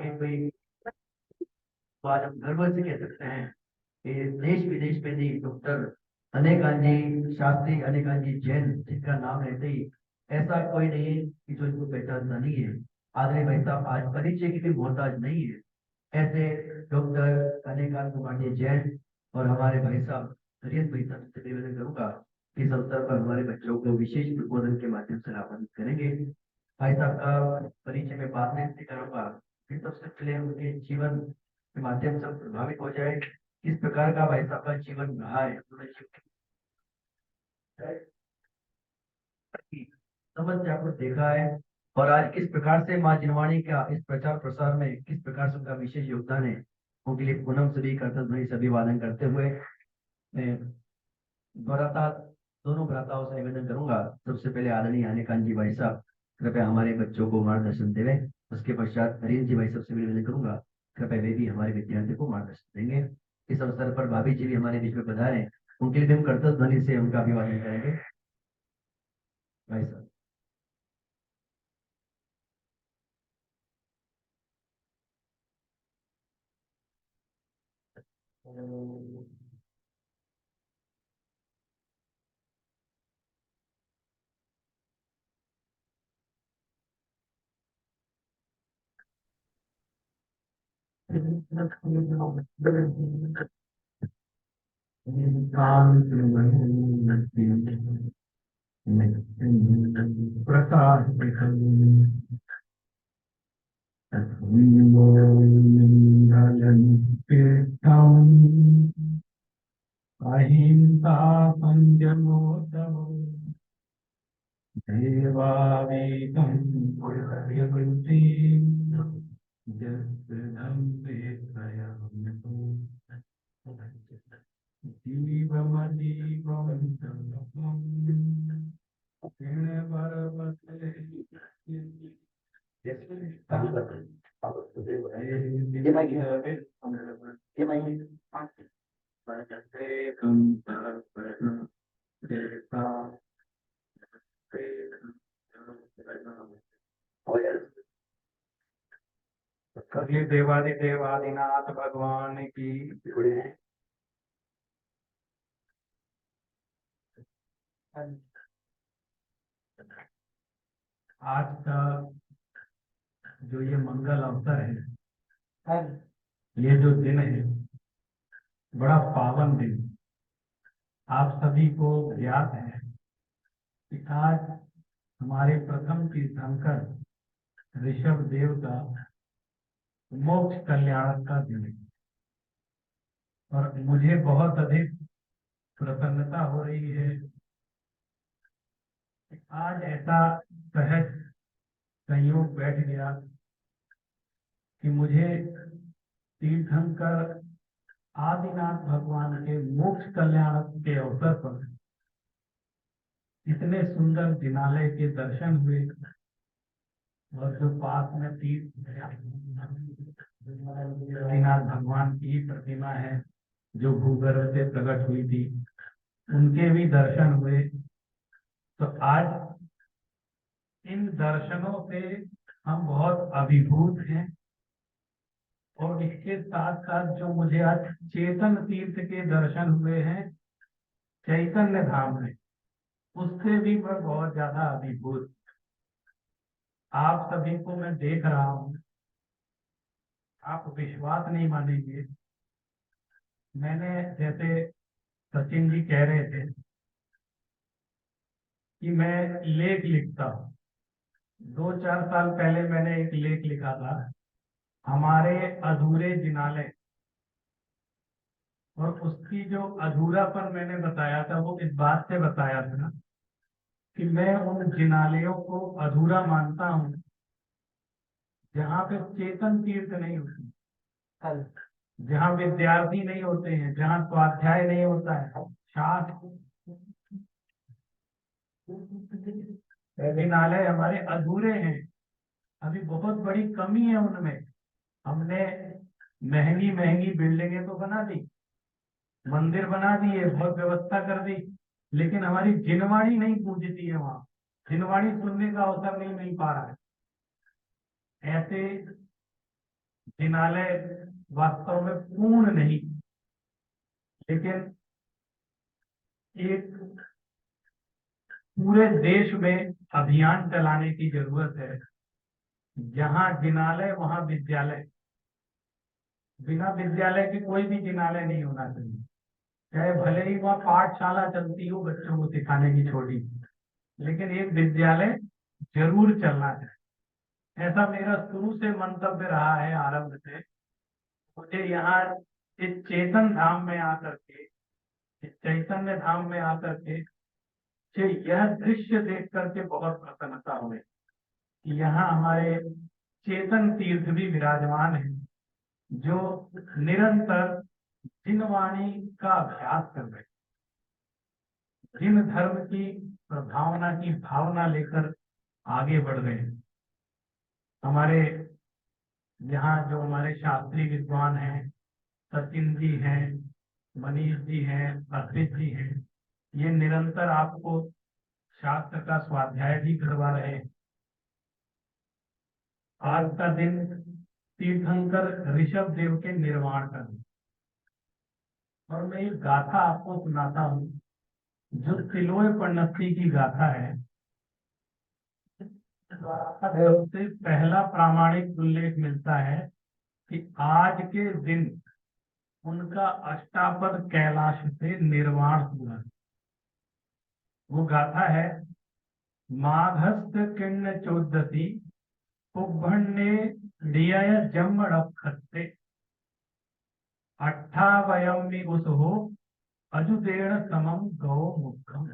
के कोई, तो आज हम गर्व से कह सकते हैं कि देश विदेश में भी डॉक्टर अनेकान जी शास्त्री, अनेकान जी जैन, जिनका नाम लेते ही ऐसा कोई नहीं है कि जो इनको पहचानता नहीं है। आदरणीय भाई साहब आज परिचय की भी मोहताज नहीं है। ऐसे डॉक्टर अनेकान कुमार जी जैन और हमारे भाई साहब हरियन भाई साहब से निवेदन करूंगा कि इस अवसर पर हमारे बच्चों को विशेष उद्बोधन के माध्यम से लाभान्वित करेंगे। भाई साहब का परिचय में बाद में करूंगा, फिर सबसे पहले उनके जीवन के माध्यम से प्रभावित हो जाए, किस प्रकार का भाई साहब का जीवन रहा है, समझ आपको देखा है, और आज किस प्रकार से माँ जिनवाणी का इस प्रचार प्रसार में किस प्रकार से उनका विशेष योगदान है। उनके लिए पूनम सभी कर्तव्य ध्वनि सभी वादन करते हुए मैं भ्राता दोनों भ्राताओं से निवेदन करूंगा। सबसे पहले आदरणीय अनिकांत जी भाई साहब कृपया हमारे बच्चों को मार्गदर्शन देवे। उसके पश्चात हरीन जी भाई साहब से निवेदन करूंगा, कृपया वे भी हमारे विद्यार्थियों को मार्गदर्शन देंगे। इस अवसर पर भाभी जी भी हमारे बीच में पधारे, उनके लिए भी हम कर्तव्य ध्वनि से उनका अभिवादन करेंगे। भाई साहब प्रकाश अहिंसा संयमो दमो देवावेदं पुरुषयन्ति यस्धम्मे स्वयं जीवमजीवं सर्वं क्षीणपर्वते कभी देवादि देवादिनाथ भगवान की आज का जो ये मंगल अवसर है, ये जो दिन है बड़ा पावन दिन। आप सभी को ज्ञात है कि आज हमारे प्रथम तीर्थंकर ऋषभ देव का मोक्ष कल्याण का दिन है, और मुझे बहुत अधिक प्रसन्नता हो रही है कि आज ऐसा सहज संयोग बैठ गया कि मुझे तीर्थंकर आदिनाथ भगवान के मोक्ष कल्याण के अवसर पर इतने सुंदर जिनालय के दर्शन हुए, और जो पास में तीर्थ आदिनाथ भगवान की प्रतिमा है जो भूगर्भ से प्रकट हुई थी, उनके भी दर्शन हुए। तो आज इन दर्शनों से हम बहुत अभिभूत हैं, और इसके साथ साथ जो मुझे आज चेतन तीर्थ के दर्शन हुए हैं चैतन्य धाम में, उससे भी मैं बहुत ज्यादा अभिभूत। आप सभी को मैं देख रहा हूं, आप विश्वास नहीं मानेंगे। मैंने जैसे सचिन जी कह रहे थे कि मैं लेख लिखता हूँ, 2-4 साल पहले मैंने एक लेख लिखा था हमारे अधूरे जिनालय, और उसकी जो अधूरापन मैंने बताया था वो इस बात से बताया था कि मैं उन जिनालयों को अधूरा मानता हूँ जहाँ पे चेतन तीर्थ नहीं होती, जहाँ विद्यार्थी नहीं होते हैं, जहाँ स्वाध्याय नहीं होता है, शास्त्र जिनालय हमारे अधूरे हैं। अभी बहुत बड़ी कमी है उनमें। हमने महंगी महंगी बिल्डिंगें तो बना दी, मंदिर बना दिए, बहुत व्यवस्था कर दी, लेकिन हमारी जिनवाणी नहीं पूजती है। वहां जिनवाणी सुनने का अवसर नहीं मिल पा रहा है। ऐसे जिनालय वास्तव में पूर्ण नहीं, लेकिन एक पूरे देश में अभियान चलाने की जरूरत है। जहां जिनालय वहां विद्यालय, बिना विद्यालय के कोई भी जिनालय नहीं होना चाहिए। चाहे भले ही वह पाठशाला चलती हो बच्चों को सिखाने की छोटी, लेकिन एक विद्यालय जरूर चलना है। ऐसा मेरा शुरू से मंतव्य रहा है, आरंभ से। मुझे यहाँ इस चेतन धाम में आकर के, इस चैतन्य धाम में आकर के मुझे यह दृश्य देख करके बहुत प्रसन्नता हुई कि यहाँ हमारे चेतन तीर्थ भी विराजमान है, जो निरंतर जिन वाणी का अभ्यास कर रहे, जिन धर्म की प्रभावना की भावना लेकर आगे बढ़ रहे हैं। हमारे यहाँ जो हमारे शास्त्री विद्वान हैं, सचिन जी हैं, मनीष जी हैं, अर्पित जी हैं, ये निरंतर आपको शास्त्र का स्वाध्याय भी करवा रहे हैं। आज का दिन तीर्थंकर ऋषभ देव के निर्वाण का दिन, और मैं एक गाथा आपको सुनाता हूँ जो तिलोय पन्नती की गाथा है। उससे पहला प्रामाणिक उल्लेख मिलता है कि आज के दिन उनका अष्टापद कैलाश से निर्वाण हुआ। वो गाथा है, माघस्थ किण्ण चौदसी उभण्णे डियय जम्मड़खत्ते अट्ठावयम्मि उसहो अजुदेण समम गौ मुखम।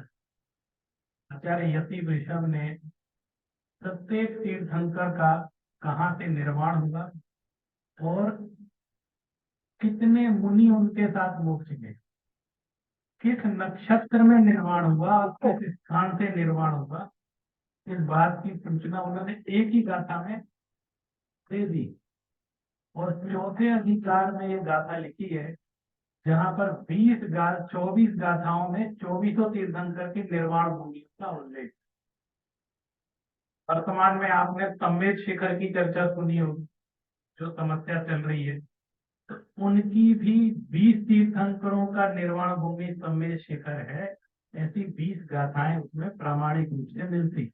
आचार्य यति वृषभ ने प्रत्येक तीर्थंकर का कहाँ से निर्माण हुआ और कितने मुनि उनके साथ मोक्ष गए, किस नक्षत्र में निर्माण हुआ और किस स्थान से निर्माण हुआ, इस बात की सूचना उन्होंने एक ही गाथा में दे दी। और चौथे अधिकार में ये गाथा लिखी है, जहां पर 24 गाथाओं में 24 तीर्थंकर की निर्वाण भूमि का उल्लेख। वर्तमान में आपने सम्मेद शिखर की चर्चा सुनी होगी, जो समस्या चल रही है, तो उनकी भी 20 तीर्थंकरों का निर्वाण भूमि सम्मेद शिखर है। ऐसी 20 गाथाएं उसमें प्रामाणिक रूप से मिलती।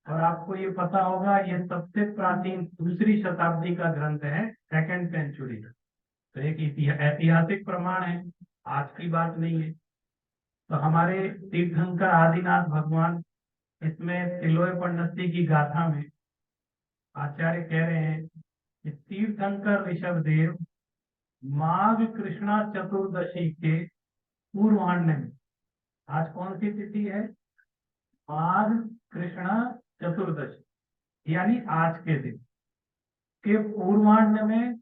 और आपको ये पता होगा, ये सबसे प्राचीन 2री शताब्दी का ग्रंथ है, 2nd सेंचुरी। तो एक ऐतिहासिक प्रमाण है, आज की बात नहीं है। तो हमारे तीर्थंकर आदिनाथ भगवान इसमें तिलोय पन्नती की गाथा में आचार्य कह रहे हैं कि तीर्थंकर ऋषभ देव माघ कृष्णा चतुर्दशी के पूर्वाह्न में, आज कौन सी तिथि है? माघ कृष्णा चतुर्दशी, यानी आज के दिन के पूर्वाह्न में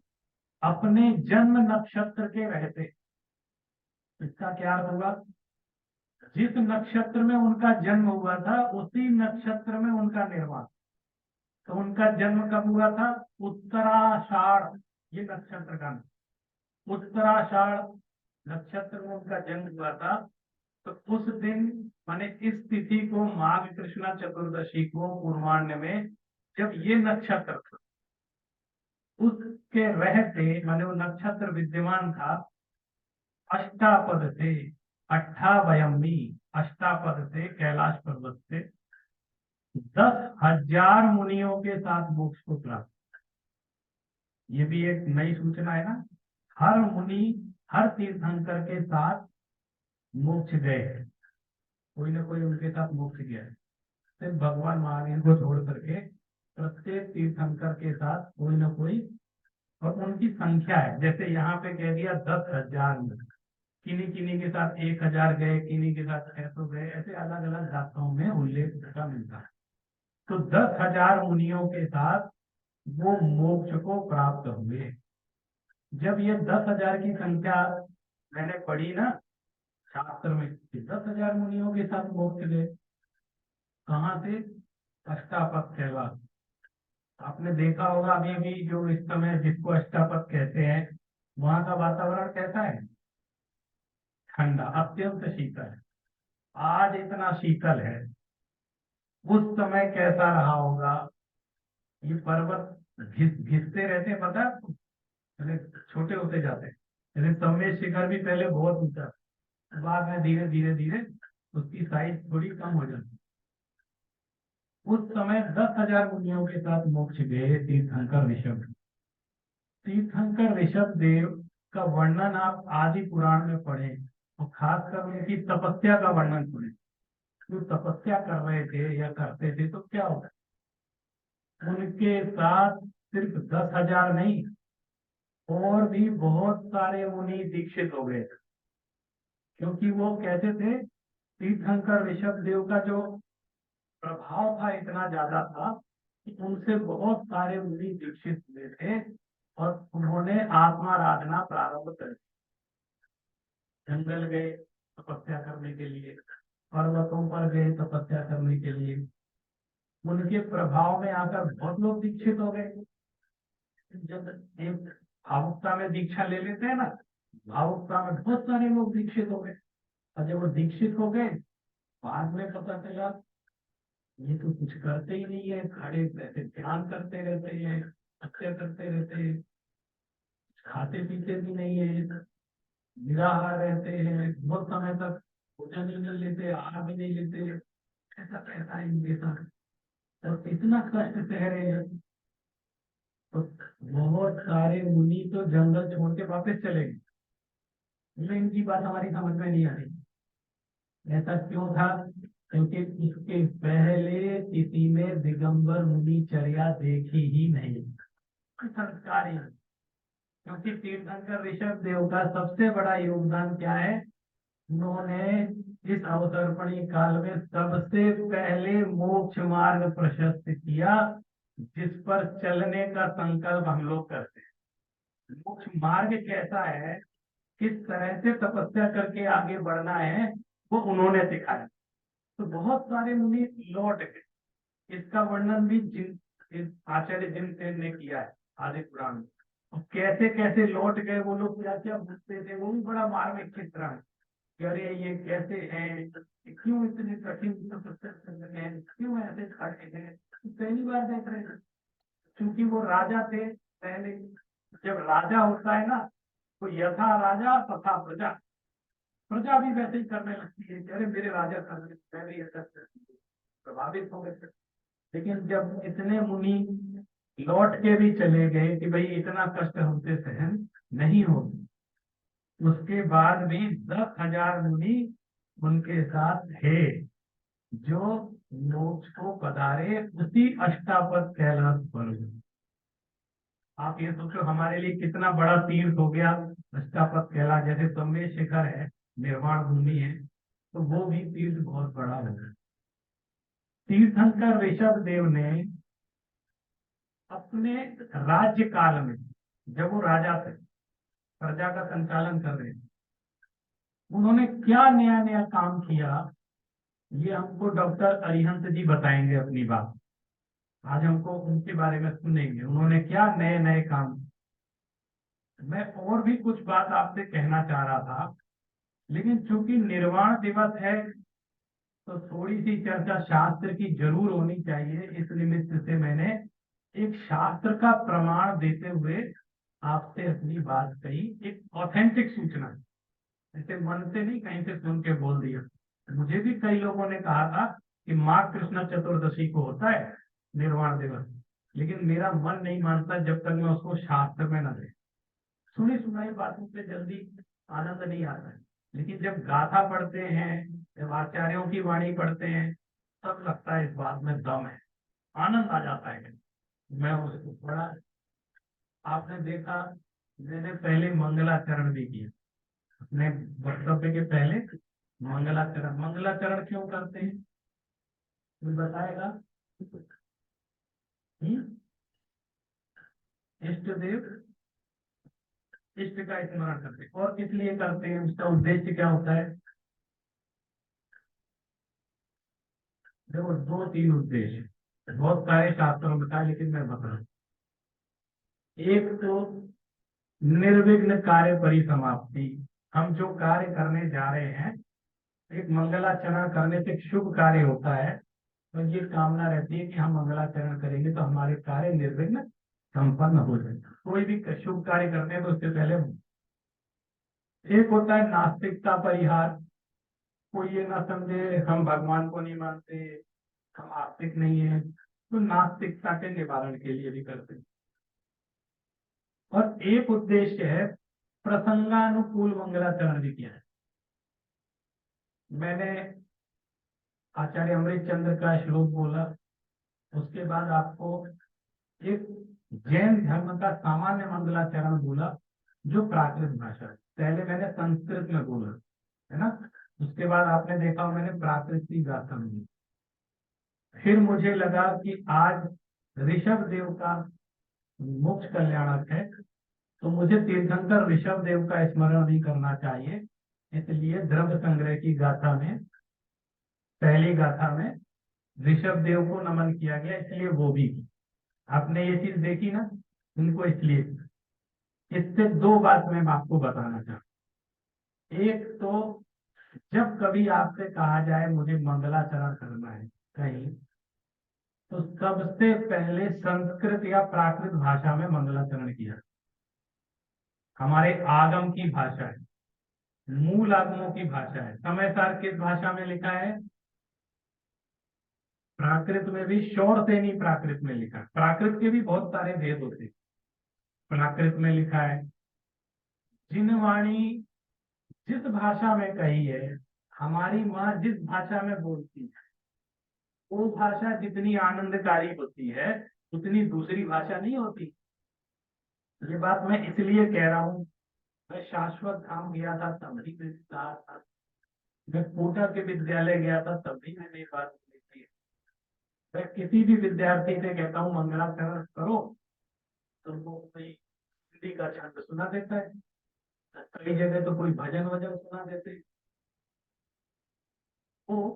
अपने जन्म नक्षत्र के रहते। इसका क्या अर्थ हुआ? जिस नक्षत्र में उनका जन्म हुआ था उसी नक्षत्र में उनका निर्वाण। तो उनका जन्म कब हुआ था? उत्तराषाढ़, ये नक्षत्र का नाम, उत्तराषाढ़ नक्षत्र में उनका जन्म हुआ था। तो उस दिन माने इस तिथि को, माघ कृष्णा चतुर्दशी को पूर्वाह्न में जब ये नक्षत्र था, उसके रहते माने वो नक्षत्र विद्यमान था, अष्टापद से 28 अष्टापद से कैलाश पर्वत से 10,000 मुनियों के साथ मोक्ष को प्राप्त। ये भी एक नई सूचना है ना, हर मुनि हर तीर्थंकर के साथ मोक्ष गए, कोई ना कोई उनके साथ मोक्ष गया है। सिर्फ भगवान महावीर को छोड़ करके प्रत्येक तीर्थंकर के साथ कोई ना कोई, और उनकी संख्या है। जैसे यहाँ पे कह दिया 10,000, किन्हीं किन्हीं के साथ 1,000 गए, किन्हीं के साथ 600 गए, ऐसे अलग अलग गाथाओं में उल्लेख का मिलता है। तो 10,000 मुनियों के साथ वो मोक्ष को प्राप्त हुए। जब ये 10,000 की संख्या मैंने पढ़ी ना शास्त्र में, 10,000 मुनियों के साथ मोक्ष गए, कहाँ से? अष्टापद कैलाश। आपने देखा होगा अभी भी जो इस समय जिसको अष्टापद कहते हैं, वहां का वातावरण कैसा है? ठंडा, अत्यंत शीतल। आज इतना शीतल है, उस समय कैसा रहा होगा? ये पर्वत घिसते रहते हैं, पता है आपको? पहले छोटे होते जाते हैं, लेकिन सम्मेद शिखर भी पहले बहुत ऊंचा था, बाद में धीरे धीरे धीरे उसकी साइज थोड़ी कम हो जाती। उस समय 10,000 मुनियों के साथ मोक्ष गए तीर्थंकर ऋषभ। तीर्थंकर ऋषभ देव का वर्णन आप आदि पुराण में पढ़ें, और खासकर उनकी तपस्या का वर्णन सुने। जो तपस्या कर रहे थे या करते थे तो क्या होता, उनके साथ सिर्फ 10,000 नहीं, और भी बहुत सारे मुनि दीक्षित हो गए थे। क्योंकि वो कहते थे, तीर्थंकर ऋषभ देव का जो प्रभाव था इतना ज्यादा था कि उनसे बहुत सारे मुनि दीक्षित हुए थे, और उन्होंने आत्माराधना प्रारंभ कर दी। जंगल गए तपस्या करने के लिए, पर्वतों पर गए तपस्या करने के लिए, उनके प्रभाव में आकर बहुत लोग दीक्षित हो गए। जब एक भावुकता में दीक्षा ले लेते हैं ना, भावुकता में बहुत सारे लोग दीक्षित हो गए, और जब वो दीक्षित हो गए, बाद में पता चला ये तो कुछ करते ही नहीं है, खड़े रहते ध्यान करते रहते हैं, हत्या करते रहते हैं, खाते पीते भी नहीं है, निराहार रहते हैं, बहुत समय तक भोजन ही नहीं लेते, आहार भी नहीं लेते, ऐसा कैसा है इनके साथ, और इतना कष्ट सह रहे हैं। तो बहुत सारे मुनि तो जंगल छोड़ के वापस चले गए, लेकिन इनकी बात हमारी समझ में नहीं आ रही। ऐसा क्यों था? क्योंकि इसके पहले किसी में दिगंबर मुनिचर्या देखी ही नहीं, संस्कार ही। क्योंकि तीर्थंकर ऋषभ देव का सबसे बड़ा योगदान क्या है? उन्होंने इस अवतर्पणी काल में सबसे पहले मोक्ष मार्ग प्रशस्त किया, जिस पर चलने का संकल्प हम लोग करते हैं। मोक्ष मार्ग कैसा है, किस तरह से तपस्या करके आगे बढ़ना है, वो उन्होंने सिखाया। तो बहुत सारे मुनि लौट गए। इसका वर्णन भी इस आचार्य जिनसेन ने किया है आदि पुराण में। और कैसे कैसे लौट गए वो लोग, क्या क्या भूलते थे, वो भी बड़ा मार्मिक चित्र है कि अरे ये कैसे हैं, क्यों इतने कठिन तपस्या कर रहे हैं, क्यों ऐसे खड़े हैं। पहली बार देख रहे थे, क्योंकि वो राजा थे पहले। जब राजा होता है ना, तो यथा राजा तथा प्रजा, प्रजा भी वैसे ही करने लगती है कि अरे मेरे राजा कर रहे, पहले ऐसा प्रभावित हो गए थे। लेकिन जब इतने मुनि लौट के भी चले गए कि भाई इतना कष्ट हमसे सहन नहीं होगी, उसके बाद भी 10,000 मुनि उनके साथ थे, जो मोक्ष को पधारे उसी अष्टापद कैलाश पर। आप ये सोचो हमारे लिए कितना बड़ा तीर्थ हो गया अष्टापद कैलाश। जैसे सम्मेद शिखर है, निर्वाण भूमि है, तो वो भी तीर्थ बहुत बड़ा हो गया। तीर्थंकर ऋषभ देव ने अपने राज्य काल में, जब वो राजा थे, प्रजा का संचालन कर रहे थे, उन्होंने क्या नया नया काम किया, ये हमको डॉक्टर अरिहंत जी बताएंगे अपनी बात। आज हमको उनके बारे में सुनेंगे, उन्होंने क्या नए नए काम। मैं और भी कुछ बात आपसे कहना चाह रहा था, लेकिन चूंकि निर्वाण दिवस है, तो थोड़ी सी चर्चा शास्त्र की जरूर होनी चाहिए। इस निमित्त से मैंने एक शास्त्र का प्रमाण देते हुए आपसे अपनी बात कही, एक ऑथेंटिक सूचना, ऐसे मन से नहीं कहीं से सुन के बोल दिया। मुझे भी कई लोगों ने कहा था कि माँ कृष्ण चतुर्दशी को होता है निर्वाण दिवस, लेकिन मेरा मन नहीं मानता जब तक मैं उसको शास्त्र में न दे। सुनी सुनाई बातों से जल्दी आनंद नहीं आता है, लेकिन जब गाथा पढ़ते हैं, जब आचार्यों की वाणी पढ़ते हैं, तब लगता है इस बात में दम है, आनंद आ जाता है। मैं उसको पढ़ा, आपने देखा, मैंने पहले मंगलाचरण भी किया अपने वक्तव्य के पहले। मंगलाचरण, मंगलाचरण क्यों करते हैं कोई बताएगा? इष्ट देव, इष्ट का स्मरण करते हैं। और किस लिए करते हैं, उसका उद्देश्य क्या होता है? देखो, 2-3 उद्देश्य बहुत सारे शास्त्रों में बताया, लेकिन मैं बता रहा हूं। एक तो निर्विघ्न कार्य परिसमाप्ति, हम जो कार्य करने जा रहे हैं, एक मंगलाचरण करने से एक शुभ कार्य होता है, तो ये कामना रहती है कि हम मंगलाचरण करेंगे तो हमारे कार्य निर्विघ्न संपन्न हो जाए। कोई भी शुभ कार्य करते हैं तो उससे पहले एक होता है नास्तिकता परिहार। कोई ये ना समझे हम भगवान को नहीं मानते, हम आस्तिक नहीं है, तो नास्तिकता के निवारण के लिए भी करते हैं। और एक उद्देश्य है प्रसंगानुकूल मंगलाचरण भी किया है। मैंने आचार्य अमृत चंद्र का श्लोक बोला, उसके बाद आपको एक जैन धर्म का सामान्य मंगलाचरण बोला जो प्राकृत भाषा है। पहले मैंने संस्कृत में बोला, है ना, उसके बाद आपने देखा मैंने प्राकृत की गाथा में। फिर मुझे लगा कि आज ऋषभ देव का मोक्ष कल्याणक है, तो मुझे तीर्थंकर ऋषभ देव का स्मरण भी करना चाहिए। इसलिए द्रव्य संग्रह की गाथा में, पहली गाथा में ऋषभ देव को नमन किया गया, इसलिए वो भी की। आपने ये चीज देखी ना, उनको इसलिए। इससे दो बात मैं आपको बताना चाहता। एक तो जब कभी आपसे कहा जाए मुझे मंगलाचरण करना है कहीं, तो सबसे पहले संस्कृत या प्राकृत भाषा में मंगलाचरण किया। हमारे आगम की भाषा है, मूल आगमों की भाषा है। समय सार किस भाषा में लिखा है? प्राकृत में भी, शौर से नहीं प्राकृत में लिखा। प्राकृत के भी बहुत सारे भेद होते हैं। प्राकृत में लिखा है जिनवाणी जिस भाषा में कही है, हमारी माँ जिस भाषा में बोलती है, वो भाषा जितनी आनंदकारी होती है उतनी दूसरी भाषा नहीं होती। ये बात मैं इसलिए कह रहा हूँ, मैं शाश्वत धाम गया था तब भी विस्तार था, मैं कोटा के विद्यालय गया था तब भी मैंने ये बात सुनी थी। मैं किसी भी विद्यार्थी से कहता हूँ मंगलाचरण करो, तो वो कोई हिंदी का छंद सुना देता है, कई जगह तो कोई भजन वजन सुना देते हैं। वो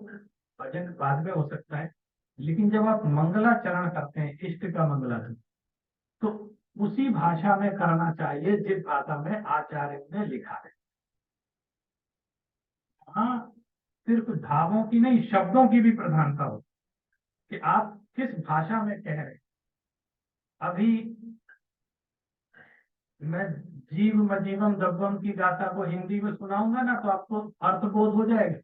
भजन बाद में हो सकता है, लेकिन जब आप मंगलाचरण करते हैं, इष्ट का मंगलाचरण, तो उसी भाषा में करना चाहिए जिस भाषा में आचार्य ने लिखा है। हाँ, सिर्फ भावों की नहीं, शब्दों की भी प्रधानता हो कि आप किस भाषा में कह रहे हैं। अभी मैं जीव मजीवम दब्बम की गाथा को हिंदी में सुनाऊंगा ना, तो आपको अर्थबोध हो जाएगा,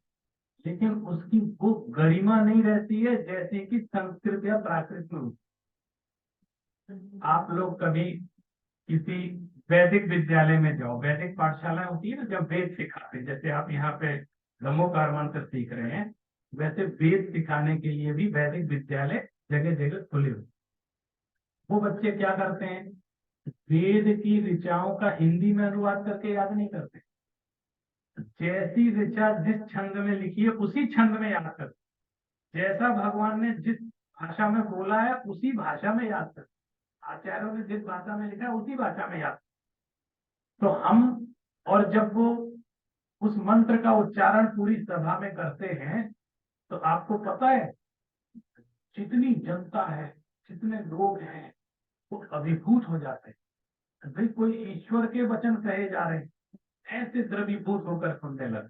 लेकिन उसकी वो गरिमा नहीं रहती है जैसे कि संस्कृत या प्राकृत में होती। आप लोग कभी किसी वैदिक विद्यालय में जाओ, वैदिक पाठशाला होती है ना, जब वेद सिखाते, जैसे आप यहाँ पे गमोकार मंत्र सीख रहे हैं, वैसे वेद सिखाने के लिए भी वैदिक विद्यालय जगह जगह खुले हुए। वो बच्चे क्या करते हैं, वेद की ऋचाओं का हिंदी में अनुवाद करके याद नहीं करते। जैसी ऋचा जिस छंद में लिखी है उसी छंद में याद करते। जैसा भगवान ने जिस भाषा में बोला है उसी भाषा में याद करते। आचार्यों ने जिस भाषा में लिखा है उसी भाषा में याद। तो हम, और जब वो उस मंत्र का उच्चारण पूरी सभा में करते हैं, तो आपको पता है जितनी जनता है, जितने लोग हैं, वो अभिभूत हो जाते हैं। भाई कोई ईश्वर के वचन कहे जा रहे हैं, ऐसे द्रवीभूत होकर सुनने लगे।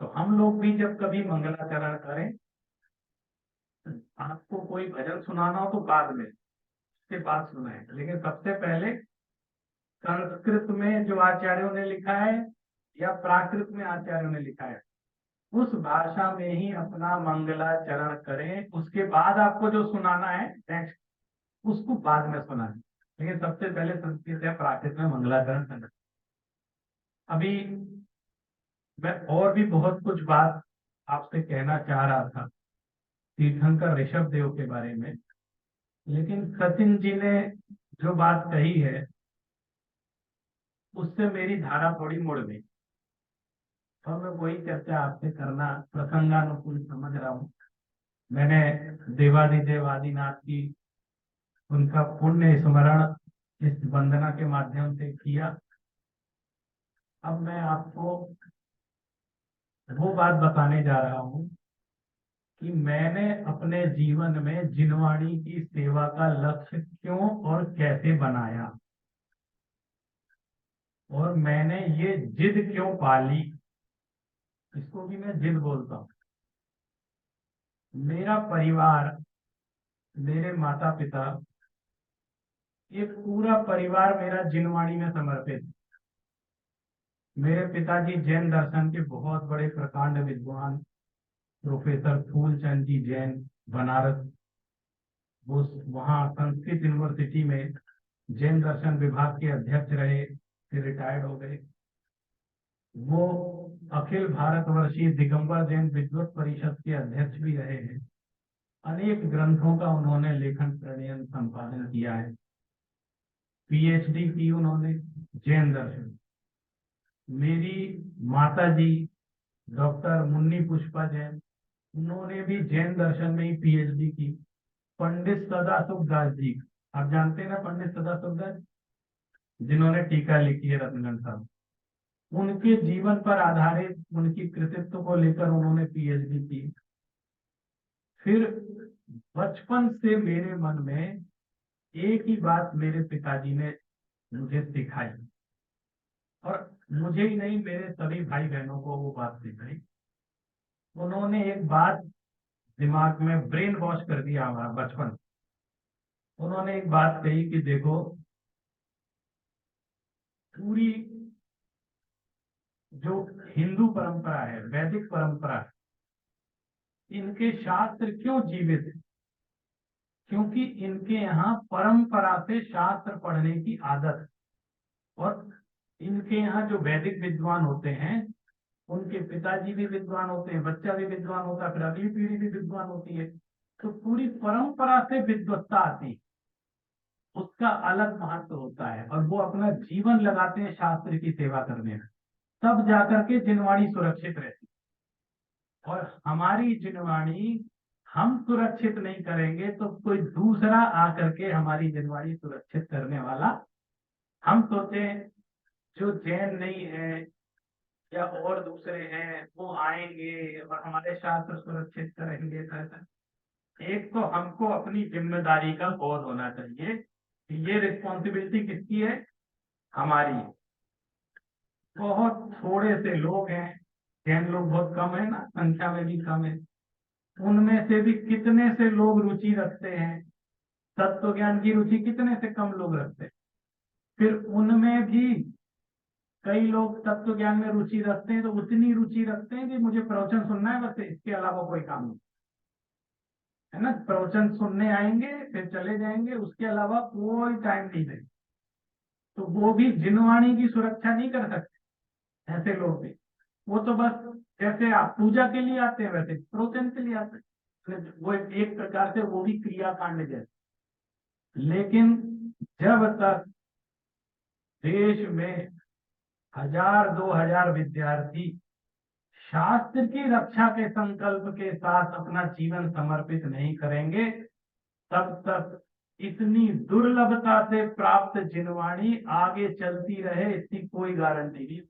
तो हम लोग भी जब कभी मंगलाचरण करें, आपको कोई भजन सुनाना हो तो बाद में, उसके बाद सुनाए, लेकिन सबसे पहले संस्कृत में जो आचार्यों ने लिखा है या प्राकृत में आचार्यों ने लिखा है, उस भाषा में ही अपना मंगलाचरण करें। उसके बाद आपको जो सुनाना है नेक्स्ट, उसको बाद में सुनाएं, लेकिन सबसे पहले संस्कृत या प्राकृत में मंगलाचरण करना। अभी मैं और भी बहुत कुछ बात आपसे कहना चाह रहा था तीर्थंकर ऋषभ देव के बारे में, लेकिन सचिन जी ने जो बात कही है उससे मेरी धारा थोड़ी मुड़ गई, और मैं वही चर्चा आपसे करना प्रसंगानुकूल समझ रहा हूँ। मैंने देवादिदेव आदिनाथ की, उनका पुण्य स्मरण इस वंदना के माध्यम से किया। अब मैं आपको वो बात बताने जा रहा हूँ कि मैंने अपने जीवन में जिनवाणी की सेवा का लक्ष्य क्यों और कैसे बनाया, और मैंने ये जिद क्यों पाली। इसको भी मैं जिद बोलता हूँ। मेरा परिवार, मेरे माता पिता ये पूरा परिवार मेरा जिनवाणी में समर्पित है। मेरे पिताजी जैन दर्शन के बहुत बड़े प्रकांड विद्वान प्रोफेसर फूलचंद जी जैन, बनारस, वो वहाँ संस्कृत यूनिवर्सिटी में जैन दर्शन विभाग के अध्यक्ष रहे, फिर रिटायर्ड हो गए। वो अखिल भारतवर्षीय दिगंबर जैन विद्वत परिषद के अध्यक्ष भी रहे हैं। अनेक ग्रंथों का उन्होंने लेखन प्रणयन संपादन किया है। पीएचडी की उन्होंने जैन दर्शन। मेरी माता जी डॉक्टर मुन्नी पुष्पा जैन, उन्होंने भी जैन दर्शन में ही पीएचडी की। पंडित सदासुख दास जी, आप जानते हैं ना पंडित सदासुख दास, जिन्होंने टीका लिखी है रत्नगंज साहब, उनके जीवन पर आधारित उनकी कृतित्व को लेकर उन्होंने पीएचडी की। फिर बचपन से मेरे मन में एक ही बात मेरे पिताजी ने मुझे सिखाई, और मुझे ही नहीं मेरे सभी भाई बहनों को वो बात सिखाई। उन्होंने एक बात दिमाग में ब्रेन वॉश कर दिया हमारा बचपन। उन्होंने एक बात कही कि देखो, पूरी जो हिंदू परंपरा है, वैदिक परंपरा है, इनके शास्त्र क्यों जीवित है? क्योंकि इनके यहाँ परंपरा से शास्त्र पढ़ने की आदत है। और इनके यहाँ जो वैदिक विद्वान होते हैं, उनके पिताजी भी विद्वान होते हैं, बच्चा भी विद्वान होता है, फिर अगली पीढ़ी भी विद्वान होती है। तो पूरी परंपरा से विद्वत्ता आती है, उसका अलग महत्व होता है, और वो अपना जीवन लगाते हैं शास्त्र की सेवा करने में, तब जाकर के जिनवाणी सुरक्षित रहती है। और हमारी जिनवाणी हम सुरक्षित नहीं करेंगे तो कोई दूसरा आकर के हमारी जिनवाणी सुरक्षित करने वाला, हम सोचे जो जैन नहीं है या और दूसरे हैं वो आएंगे और हमारे शास्त्र सुरक्षित करेंगे। एक तो हमको अपनी जिम्मेदारी का बोध होना चाहिए कि ये रिस्पॉन्सिबिलिटी किसकी है, हमारी है। बहुत थोड़े से लोग हैं, जैन लोग बहुत कम है ना, संख्या में भी कम है, उनमें से भी कितने से लोग रुचि रखते हैं तत्व ज्ञान की, रुचि कितने से कम लोग रखते हैं। फिर उनमें भी कई लोग तत्व ज्ञान में रुचि रखते हैं, तो उतनी रुचि रखते हैं कि मुझे प्रवचन सुनना है बस, इसके अलावा कोई काम नहीं है ना। प्रवचन सुनने आएंगे फिर चले जाएंगे, उसके अलावा कोई टाइम नहीं देंगे। तो वो भी जिनवाणी की सुरक्षा नहीं कर सकते ऐसे लोग भी। वो तो बस जैसे आप पूजा के लिए आते हैं वैसे प्रवचन के लिए आते हैं, वो एक प्रकार से वो भी क्रियाकांड जैसे। लेकिन जब तक देश में 1000-2000 विद्यार्थी शास्त्र की रक्षा के संकल्प के साथ अपना जीवन समर्पित नहीं करेंगे, तब तक इतनी दुर्लभता से प्राप्त जिनवाणी आगे चलती रहे, इसकी कोई गारंटी नहीं।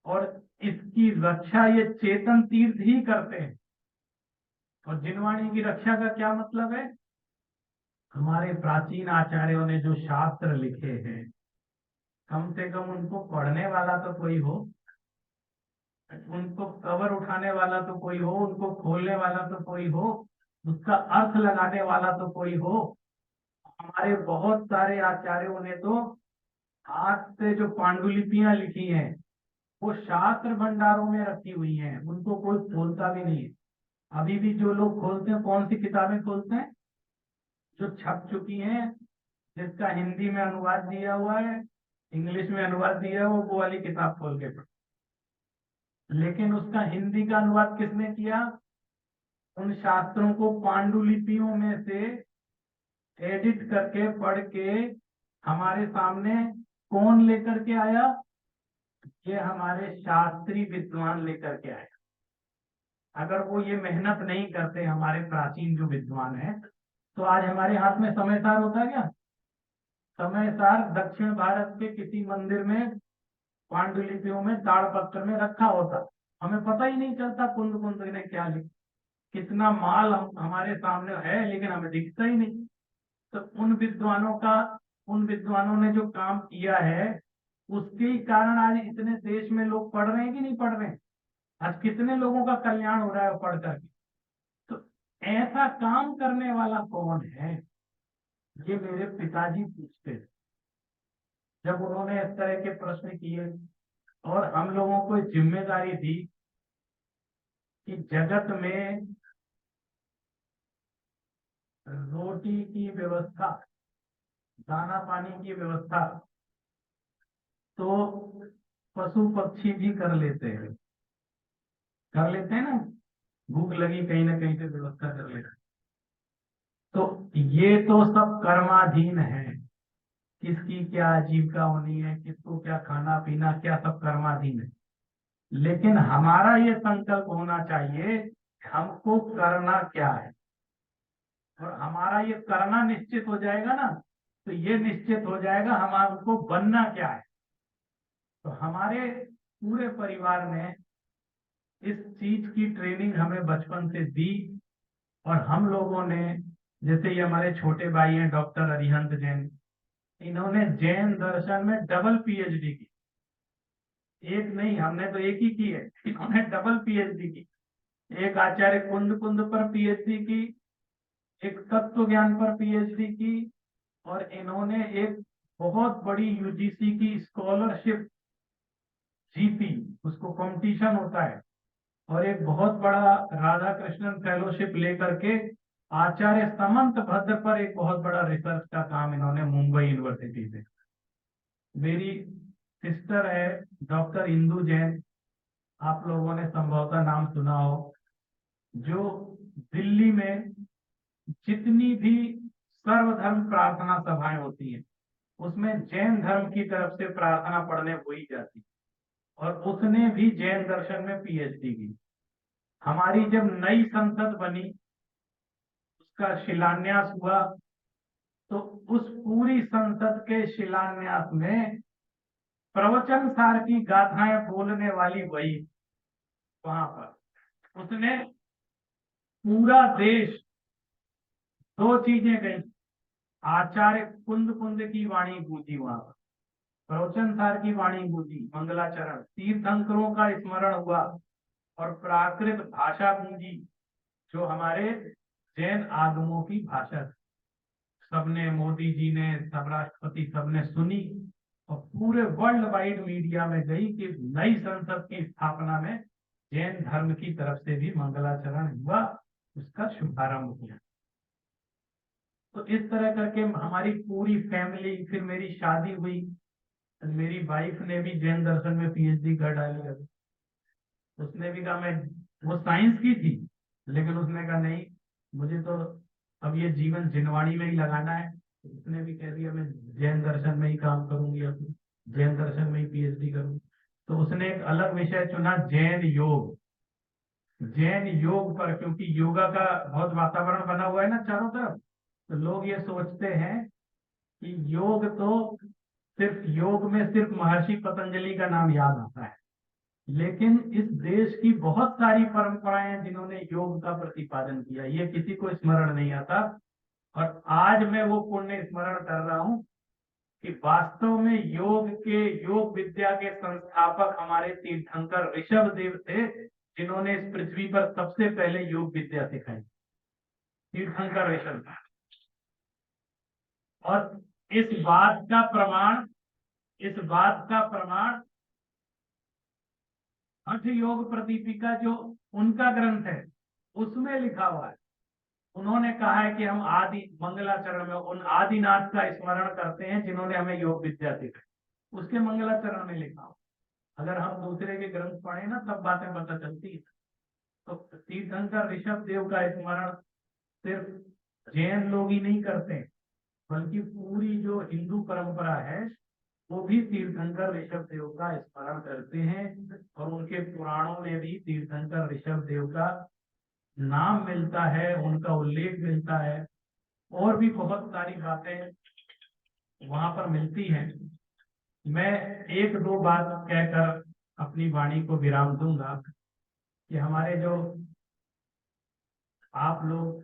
और इसकी रक्षा ये चेतन तीर्थ ही करते हैं। और जिनवाणी की रक्षा का क्या मतलब है? हमारे प्राचीन आचार्यों ने जो शास्त्र लिखे हैं, कम से कम उनको पढ़ने वाला तो कोई हो, उनको कवर उठाने वाला तो कोई हो, उनको खोलने वाला तो कोई हो, उसका अर्थ लगाने वाला तो कोई हो। हमारे बहुत सारे आचार्यों ने तो हाथ से जो पांडुलिपियां लिखी हैं वो शास्त्र भंडारों में रखी हुई हैं, उनको कोई खोलता भी नहीं है। अभी भी जो लोग खोलते हैं, कौन सी किताबें खोलते हैं? जो छप चुकी हैं, जिसका हिंदी में अनुवाद दिया हुआ है, इंग्लिश में अनुवाद दिया हुआ, वो वाली किताब खोल के पढ़ो। लेकिन उसका हिंदी का अनुवाद किसने किया? उन शास्त्रों को पांडुलिपियों में से एडिट करके पढ़ के हमारे सामने कौन लेकर के आया? ये हमारे शास्त्री विद्वान लेकर के आए। अगर वो ये मेहनत नहीं करते, हमारे प्राचीन जो विद्वान हैं, तो आज हमारे हाथ में समय सार होता क्या? समय सार दक्षिण भारत के किसी मंदिर में पांडुलिपियों में ताड़पत्र में रखा होता, हमें पता ही नहीं चलता कुंद कुंद ने क्या लिखा। कितना माल हमारे सामने है लेकिन हमें दिखता ही नहीं। तो उन विद्वानों ने जो काम किया है, उसके ही कारण आज इतने देश में लोग पढ़ रहे हैं कि नहीं पढ़ रहे हैं। आज कितने लोगों का कल्याण हो रहा है पढ़ करके। तो ऐसा काम करने वाला कौन है ये मेरे पिताजी पूछते थे जब उन्होंने इस तरह के प्रश्न किए, और हम लोगों को जिम्मेदारी दी कि जगत में रोटी की व्यवस्था, दाना पानी की व्यवस्था तो पशु पक्षी भी कर लेते हैं ना, भूख लगी कहीं ना कहीं से व्यवस्था कर लेते हैं। तो ये तो सब कर्माधीन है, किसकी क्या आजीविका होनी है, किसको क्या खाना पीना, क्या सब कर्माधीन है। लेकिन हमारा ये संकल्प होना चाहिए कि हमको करना क्या है, और हमारा ये करना निश्चित हो जाएगा ना, तो ये निश्चित हो जाएगा हमको बनना क्या है। तो हमारे पूरे परिवार ने इस चीज की ट्रेनिंग हमें बचपन से दी, और हम लोगों ने, जैसे ये हमारे छोटे भाई हैं डॉक्टर अरिहंत जैन, इन्होंने जैन दर्शन में डबल पीएचडी की। एक नहीं, हमने तो एक ही की है, इन्होंने डबल पीएचडी की। एक आचार्य कुंद कुंद पर पीएचडी की, एक तत्व ज्ञान पर पीएचडी की, और इन्होंने एक बहुत बड़ी यूजीसी की स्कॉलरशिप जीती, उसको कंपटीशन होता है, और एक बहुत बड़ा राधा कृष्णन फेलोशिप लेकर के आचार्य समंत भद्र पर एक बहुत बड़ा रिसर्च का काम इन्होंने मुंबई यूनिवर्सिटी से। मेरी सिस्टर है डॉक्टर इंदु जैन, आप लोगों ने संभवतः नाम सुना हो, जो दिल्ली में जितनी भी सर्वधर्म प्रार्थना सभाएं होती हैं उसमें जैन धर्म की तरफ से प्रार्थना पढ़ने हुई जाती, और उसने भी जैन दर्शन में पीएचडी की। हमारी जब नई संसद बनी, उसका शिलान्यास हुआ, तो उस पूरी संसद के शिलान्यास में प्रवचन सार की गाथाएं बोलने वाली वही, वहां पर उसने पूरा देश, दो चीजें गई, आचार्य कुंद कुंद की वाणी गूंजी वहां पर, प्रवचन सार की वाणी गूंजी, मंगलाचरण, तीर्थंकरों का स्मरण हुआ, और प्राकृत भाषा गूंजी, जो हमारे जैन आगमों की भाषा थी। सबने, मोदी जी ने, सब राष्ट्रपति सबने सुनी, और पूरे वर्ल्ड वाइड मीडिया में गई कि नई संसद की स्थापना में जैन धर्म की तरफ से भी मंगलाचरण हुआ, उसका शुभारंभ हुआ। तो इस तरह करके हमारी पूरी फैमिली, फिर मेरी शादी हुई, मेरी वाइफ ने भी जैन दर्शन में पीएचडी कर डाली। उसने भी कहा, मैं, वो साइंस की थी, लेकिन उसने कहा नहीं, मुझे तो अब ये जीवन जिनवाणी में ही लगाना है। तो उसने भी कह दिया मैं जैन दर्शन में ही काम करूंगी, अब जैन दर्शन में ही पीएचडी करूंगी। तो उसने एक अलग विषय चुना, जैन योग, जैन योग पर, क्योंकि योगा का बहुत वातावरण बना हुआ है ना चारों तरफ। तो लोग ये सोचते हैं कि योग तो सिर्फ, योग में सिर्फ महर्षि पतंजलि का नाम याद आता है, लेकिन इस देश की बहुत सारी परंपराएं हैं जिन्होंने योग का प्रतिपादन किया, ये किसी को स्मरण नहीं आता। और आज मैं वो पुण्य स्मरण कर रहा हूं कि वास्तव में योग के, योग विद्या के संस्थापक हमारे तीर्थंकर ऋषभ देव थे, जिन्होंने इस पृथ्वी पर सबसे पहले योग विद्या सिखाई, तीर्थंकर ऋषभ। और इस बात का प्रमाण, इस बात का प्रमाण हठ योग प्रदीपिका, जो उनका ग्रंथ है, उसमें लिखा हुआ है। उन्होंने कहा है कि हम आदि मंगलाचरण में उन आदिनाथ का स्मरण करते हैं जिन्होंने हमें योग विद्या सिखाई, उसके मंगलाचरण में लिखा हो। अगर हम दूसरे के ग्रंथ पढ़े ना, तब बातें पता चलती है। तो तीर्थंकर ऋषभ देव का स्मरण सिर्फ जैन लोग ही नहीं करते, बल्कि पूरी जो हिंदू परंपरा है वो भी तीर्थंकर ऋषभ देव का स्मरण करते हैं, और उनके पुराणों में भी तीर्थंकर ऋषभ देव का नाम मिलता है, उनका उल्लेख मिलता है, और भी बहुत सारी बातें वहां पर मिलती हैं। मैं एक दो बात कहकर अपनी वाणी को विराम दूंगा कि हमारे जो आप लोग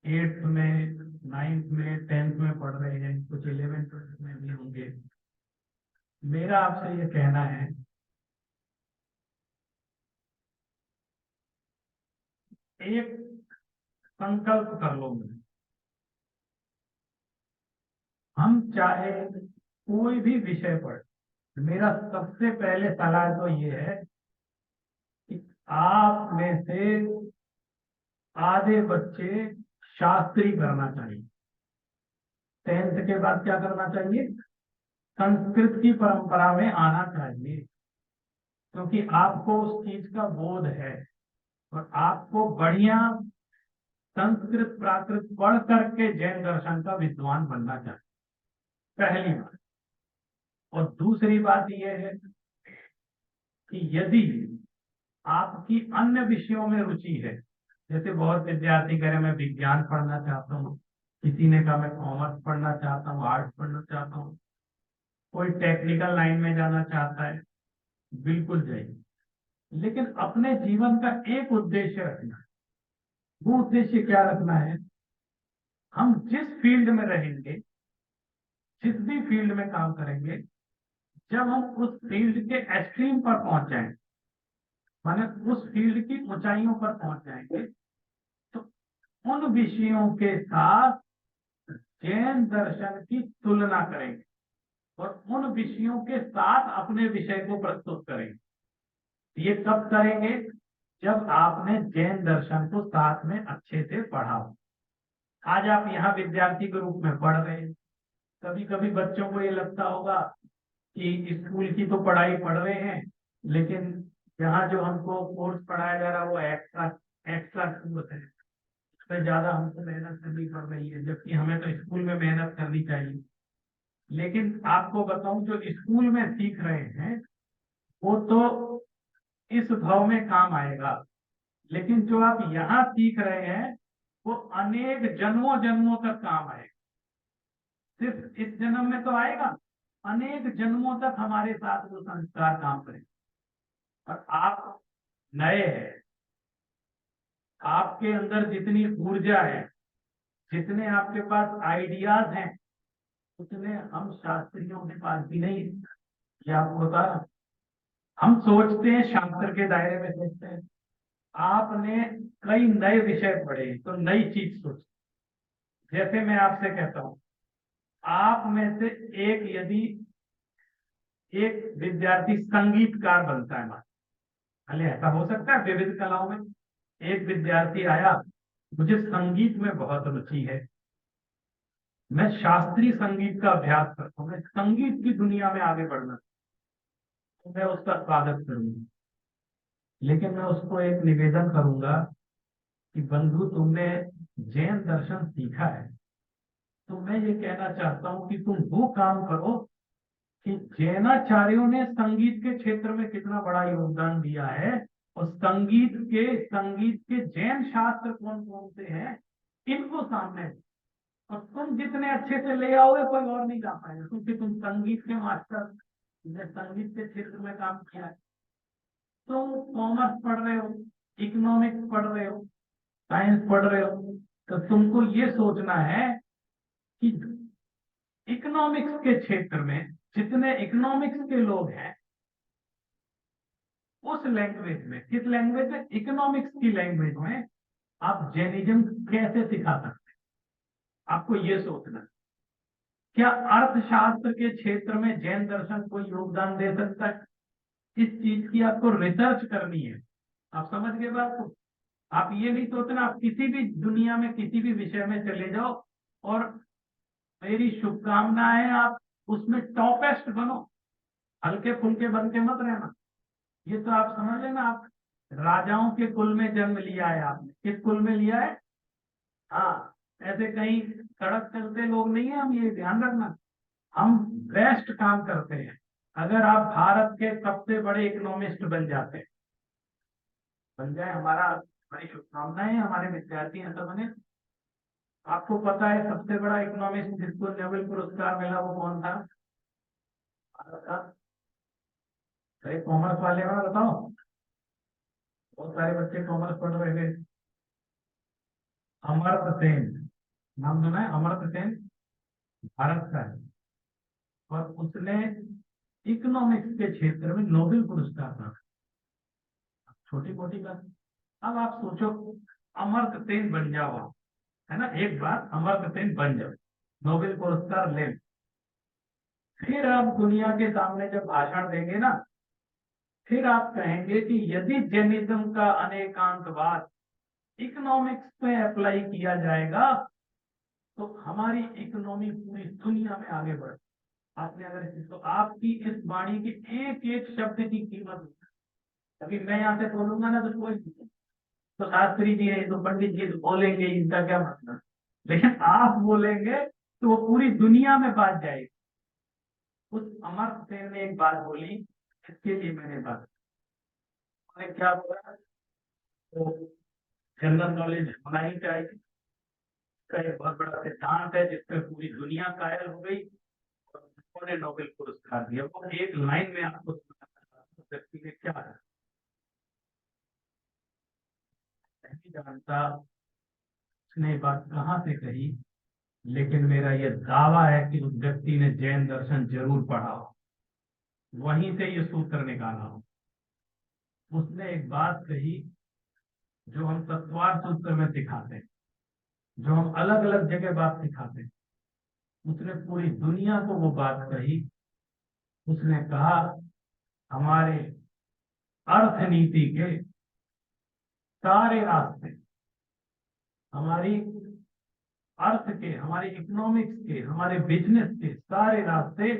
8th में, 9th में, 10th में पढ़ रहे हैं, कुछ 11th में भी होंगे, मेरा आपसे ये कहना है, एक संकल्प कर लो। हम चाहे कोई भी विषय पर, मेरा सबसे पहले सलाह तो ये है कि आप में से आधे बच्चे शास्त्री करना चाहिए। 10th के बाद क्या करना चाहिए? संस्कृत की परंपरा में आना चाहिए, क्योंकि आपको उस चीज का बोध है और आपको बढ़िया संस्कृत प्राकृत पढ़ करके जैन दर्शन का विद्वान बनना चाहिए, पहली बात। और दूसरी बात यह है कि यदि आपकी अन्य विषयों में रुचि है, जैसे बहुत विद्यार्थी कह रहे मैं विज्ञान पढ़ना चाहता हूँ, किसी ने कहा मैं कॉमर्स पढ़ना चाहता हूँ, आर्ट्स पढ़ना चाहता हूँ, कोई टेक्निकल लाइन में जाना चाहता है, बिल्कुल जाइए, लेकिन अपने जीवन का एक उद्देश्य रखना है। वो उद्देश्य क्या रखना है? हम जिस फील्ड में रहेंगे, जिस भी फील्ड में काम करेंगे, जब हम उस फील्ड के एक्सट्रीम पर पहुंच जाएंगे, माने उस फील्ड की ऊंचाइयों पर पहुंच जाएंगे, तो उन विषयों के साथ जैन दर्शन की तुलना करेंगे और उन विषयों के साथ अपने विषय को प्रस्तुत करेंगे। ये कब करेंगे? जब आपने जैन दर्शन को साथ में अच्छे से पढ़ा हो। आज आप यहाँ विद्यार्थी के रूप में पढ़ रहे हैं, कभी कभी बच्चों को ये लगता होगा कि स्कूल की तो पढ़ाई पढ़ रहे हैं, लेकिन यहाँ जो हमको कोर्स पढ़ाया जा रहा है वो एक्स्ट्रा एक्स्ट्रा कोर्स है, उसमें ज्यादा हमको मेहनत करनी पड़ रही है, जबकि हमें तो स्कूल में मेहनत करनी चाहिए। लेकिन आपको बताऊं, जो स्कूल में सीख रहे हैं वो तो इस भाव में काम आएगा, लेकिन जो आप यहाँ सीख रहे हैं वो अनेक जन्मों जन्मों तक काम आएगा। सिर्फ इस जन्म में तो आएगा, अनेक जन्मों तक हमारे साथ वो संस्कार काम करेंगे। और आप नए हैं, आपके अंदर जितनी ऊर्जा है, जितने आपके पास आइडियाज हैं, उतने हम शास्त्रियों के पास भी नहीं। ये आपको बता रहा, हम सोचते हैं शास्त्र के दायरे में सोचते हैं, आपने कई नए विषय पढ़े तो नई चीज सोची। जैसे मैं आपसे कहता हूं, आप में से एक यदि एक विद्यार्थी संगीतकार बनता है, भले ऐसा हो सकता है विविध कलाओं में, एक विद्यार्थी आया, मुझे संगीत में बहुत रुचि है, मैं शास्त्रीय संगीत का अभ्यास करता हूँ, मैं संगीत की दुनिया में आगे बढ़ना, तो मैं उसका स्वागत करूंगा। लेकिन मैं उसको एक निवेदन करूंगा कि बंधु, तुमने जैन दर्शन सीखा है, तो मैं ये कहना चाहता हूं कि तुम वो काम करो कि जैनाचार्यों ने संगीत के क्षेत्र में कितना बड़ा योगदान दिया है, और संगीत के जैन शास्त्र कौन कौन से हैं, इनको सामने, और तुम जितने अच्छे से ले आओगे कोई और नहीं गा पाएगा, क्योंकि तुम संगीत के मास्टर, तुमने संगीत के क्षेत्र में काम किया है। तुम कॉमर्स पढ़ रहे हो, इकोनॉमिक्स पढ़ रहे हो, साइंस पढ़ रहे हो, तो तुमको ये सोचना है कि इकोनॉमिक्स के क्षेत्र में जितने इकोनॉमिक्स के लोग हैं, उस लैंग्वेज में, किस लैंग्वेज में? इकोनॉमिक्स की लैंग्वेज में आप जैनिज्म कैसे सिखा सकते हैं, आपको ये सोचना है। क्या अर्थशास्त्र के क्षेत्र में जैन दर्शन कोई योगदान दे सकता है? इस चीज की आपको रिसर्च करनी है। आप समझ गए बात को? आप ये नहीं सोचना आप किसी भी दुनिया में किसी भी विषय में चले जाओ, और मेरी शुभकामनाएं है आप उसमें टॉपेस्ट बनो, हल्के फुल्के बन के मत रहना। ये तो आप समझ लेना, आप राजाओं के कुल में जन्म लिया है आपने। किस कुल में लिया है? हाँ, ऐसे कहीं सड़क चलते लोग नहीं है हम, ये ध्यान रखना। हम बेस्ट काम करते हैं। अगर आप भारत के सबसे बड़े इकोनॉमिस्ट बन जाते हैं, बन जाए, हमारा बड़ी शुभकामनाएं, हमारे विद्यार्थी ऐसा बने। आपको पता है सबसे बड़ा इकोनॉमिस्ट जिसको नोबेल पुरस्कार मिला वो कौन था भारत का? अरे कॉमर्स वाले हो ना, बताओ। बहुत सारे बच्चे कॉमर्स पढ़ रहे थे। अमर्त्य सेन, नाम सुना है? अमर्त्य सेन भारत का है, और उसने इकोनॉमिक्स के क्षेत्र में नोबेल पुरस्कार प्राप्त। छोटी मोटी बात। अब आप सोचो, अमर्त्य सेन बन जाओ आप, है ना, एक बार अमर्त्य सेन बन जाओ, नोबेल पुरस्कार ले, फिर आप दुनिया के सामने जब भाषण देंगे ना, फिर आप कहेंगे कि यदि जैनिज्म का अनेकांतवाद इकोनॉमिक्स पे अप्लाई किया जाएगा तो हमारी इकोनॉमी पूरी दुनिया में आगे बढ़े। आपने अगर तो आपकी इस वाणी के एक एक शब्द की कीमत है। अभी मैं यहाँ से बोलूंगा ना तो कोई नहीं, तो शास्त्री जी है तो पंडित जी तो बोलेंगे, इनका क्या मतलब, लेकिन आप बोलेंगे तो वो पूरी दुनिया में बात जाएगी। उस अमर्त्य सेन ने एक बात बोली, इसके लिए मैंने बात, उन्होंने क्या बोला, तो जनरल नॉलेज होना ही चाहिए, का एक बहुत बड़ा सिद्धांत है जिसपे पूरी दुनिया कायल हो गई और उन्होंने नोबेल पुरस्कार दिया। वो एक लाइन में आपको सुनाना, व्यक्ति ने क्या है नहीं जानता, उसने ये बात कहाँ से कही, लेकिन मेरा ये दावा है कि उस व्यक्ति ने जैन दर्शन जरूर पढ़ा हो, वहीं से ये सूत्र निकाला हो। उसने एक बात कही जो हम तत्वार सूत्र में सिखाते हैं, जो हम अलग अलग जगह बात सिखाते हैं, उसने पूरी दुनिया को वो बात कही। उसने कहा हमारे अर्थनीति के सारे रास्ते, हमारी अर्थ के, हमारे इकोनॉमिक्स के, हमारे बिजनेस के सारे रास्ते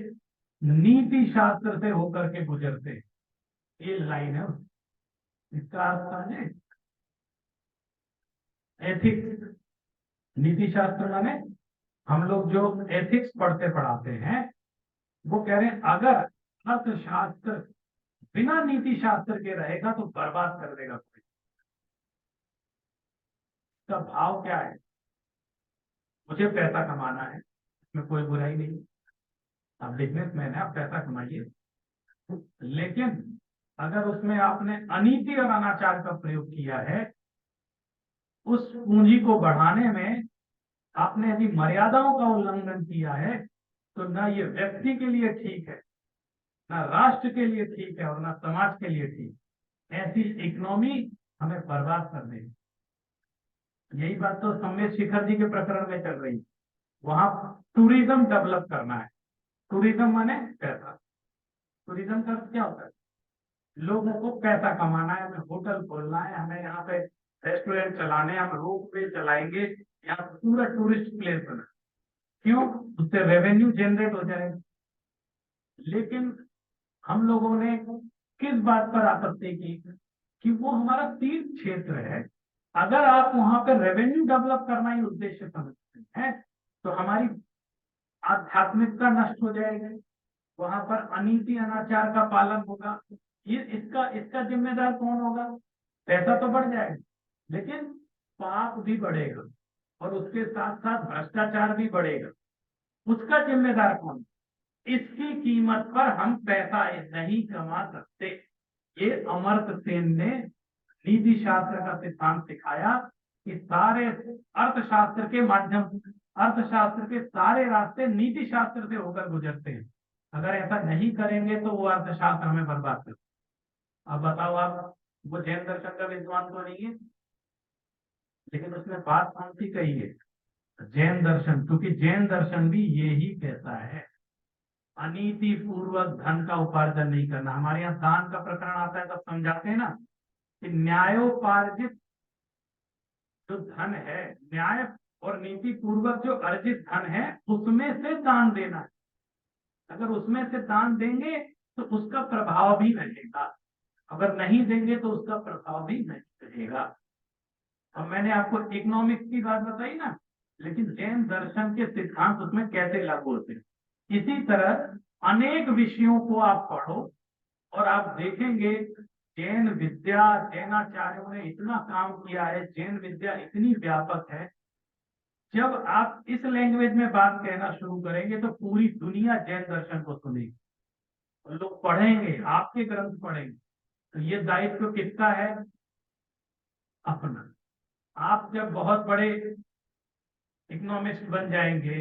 नीति शास्त्र से होकर के गुजरते हैं। ये लाइन है, इसका अर्थ समझे, एथिक्स, नीति शास्त्र माने हम लोग जो एथिक्स पढ़ते पढ़ाते हैं, वो कह रहे हैं अगर अर्थशास्त्र बिना नीति शास्त्र के रहेगा तो बर्बाद कर देगा कोई। इसका भाव क्या है, मुझे पैसा कमाना है, इसमें कोई बुराई नहीं, आप बिजनेसमैन है, आप पैसा कमाइए, लेकिन अगर उसमें आपने अनीति और अनाचार का प्रयोग किया है, उस पूंजी को बढ़ाने में आपने यदि मर्यादाओं का उल्लंघन किया है, तो ना ये व्यक्ति के लिए ठीक है, ना राष्ट्र के लिए ठीक है और ना समाज के लिए ठीक। ऐसी इकोनॉमी हमें बर्बाद कर देगी। यही बात तो सम्मेद शिखर जी के प्रकरण में चल रही है। वहां टूरिज्म डेवलप करना है, टूरिज्म माने पैसा, टूरिज्म का क्या होता है, लोगों को पैसा कमाना है, हमें होटल खोलना है, हमें यहाँ पे रेस्टोरेंट चलाने हैं, हम रोप वे चलाएंगे, यहाँ पूरा टूरिस्ट प्लेस बना, क्यों, उससे रेवेन्यू जनरेट हो जाएगा। लेकिन हम लोगों ने किस बात पर आपत्ति की कि वो हमारा तीर्थ क्षेत्र है, अगर आप वहां पर रेवेन्यू डेवलप करना ही उद्देश्य समझते हैं तो हमारी आध्यात्मिकता नष्ट हो जाएगी, वहां पर अनीति अनाचार का पालन होगा। ये इसका इसका जिम्मेदार कौन होगा, पैसा तो बढ़ जाएगा लेकिन पाप भी बढ़ेगा और उसके साथ साथ भ्रष्टाचार भी बढ़ेगा, उसका जिम्मेदार कौन, इसकी कीमत पर हम पैसा नहीं कमा सकते। ये अमर्त्य सेन ने नीति शास्त्र का सिद्धांत सिखाया कि सारे अर्थशास्त्र के माध्यम, अर्थशास्त्र के सारे रास्ते नीति शास्त्र से होकर गुजरते हैं। अगर ऐसा नहीं करेंगे तो वो अर्थशास्त्र हमें बर्बाद कर। अब बताओ आप, वो जैन दर्शन का विद्वान तो नहीं है, लेकिन उसने बात कौन सी कही है, जैन दर्शन, क्योंकि जैन दर्शन भी यही कहता है अनीति पूर्वक धन का उपार्जन नहीं करना। हमारे यहाँ दान का प्रकरण आता है तब समझाते हैं ना कि न्यायोपार्जित जो धन है, न्याय और नीति पूर्वक जो अर्जित धन है उसमें से दान देना है। अगर उसमें से दान देंगे तो उसका प्रभाव भी रहेगा, अगर नहीं देंगे तो उसका प्रभाव भी नहीं रहेगा। अब मैंने आपको इकोनॉमिक्स की बात बताई ना, लेकिन जैन दर्शन के सिद्धांत उसमें कैसे लागू होते हैं। इसी तरह अनेक विषयों को आप पढ़ो और आप देखेंगे जैन विद्या, जैनाचार्यों ने इतना काम किया है, जैन विद्या इतनी व्यापक है, जब आप इस लैंग्वेज में बात कहना शुरू करेंगे तो पूरी दुनिया जैन दर्शन को सुनेगी और लोग पढ़ेंगे, आपके ग्रंथ पढ़ेंगे। तो ये दायित्व किसका है, अपना। आप जब बहुत बड़े इकोनॉमिस्ट बन जाएंगे,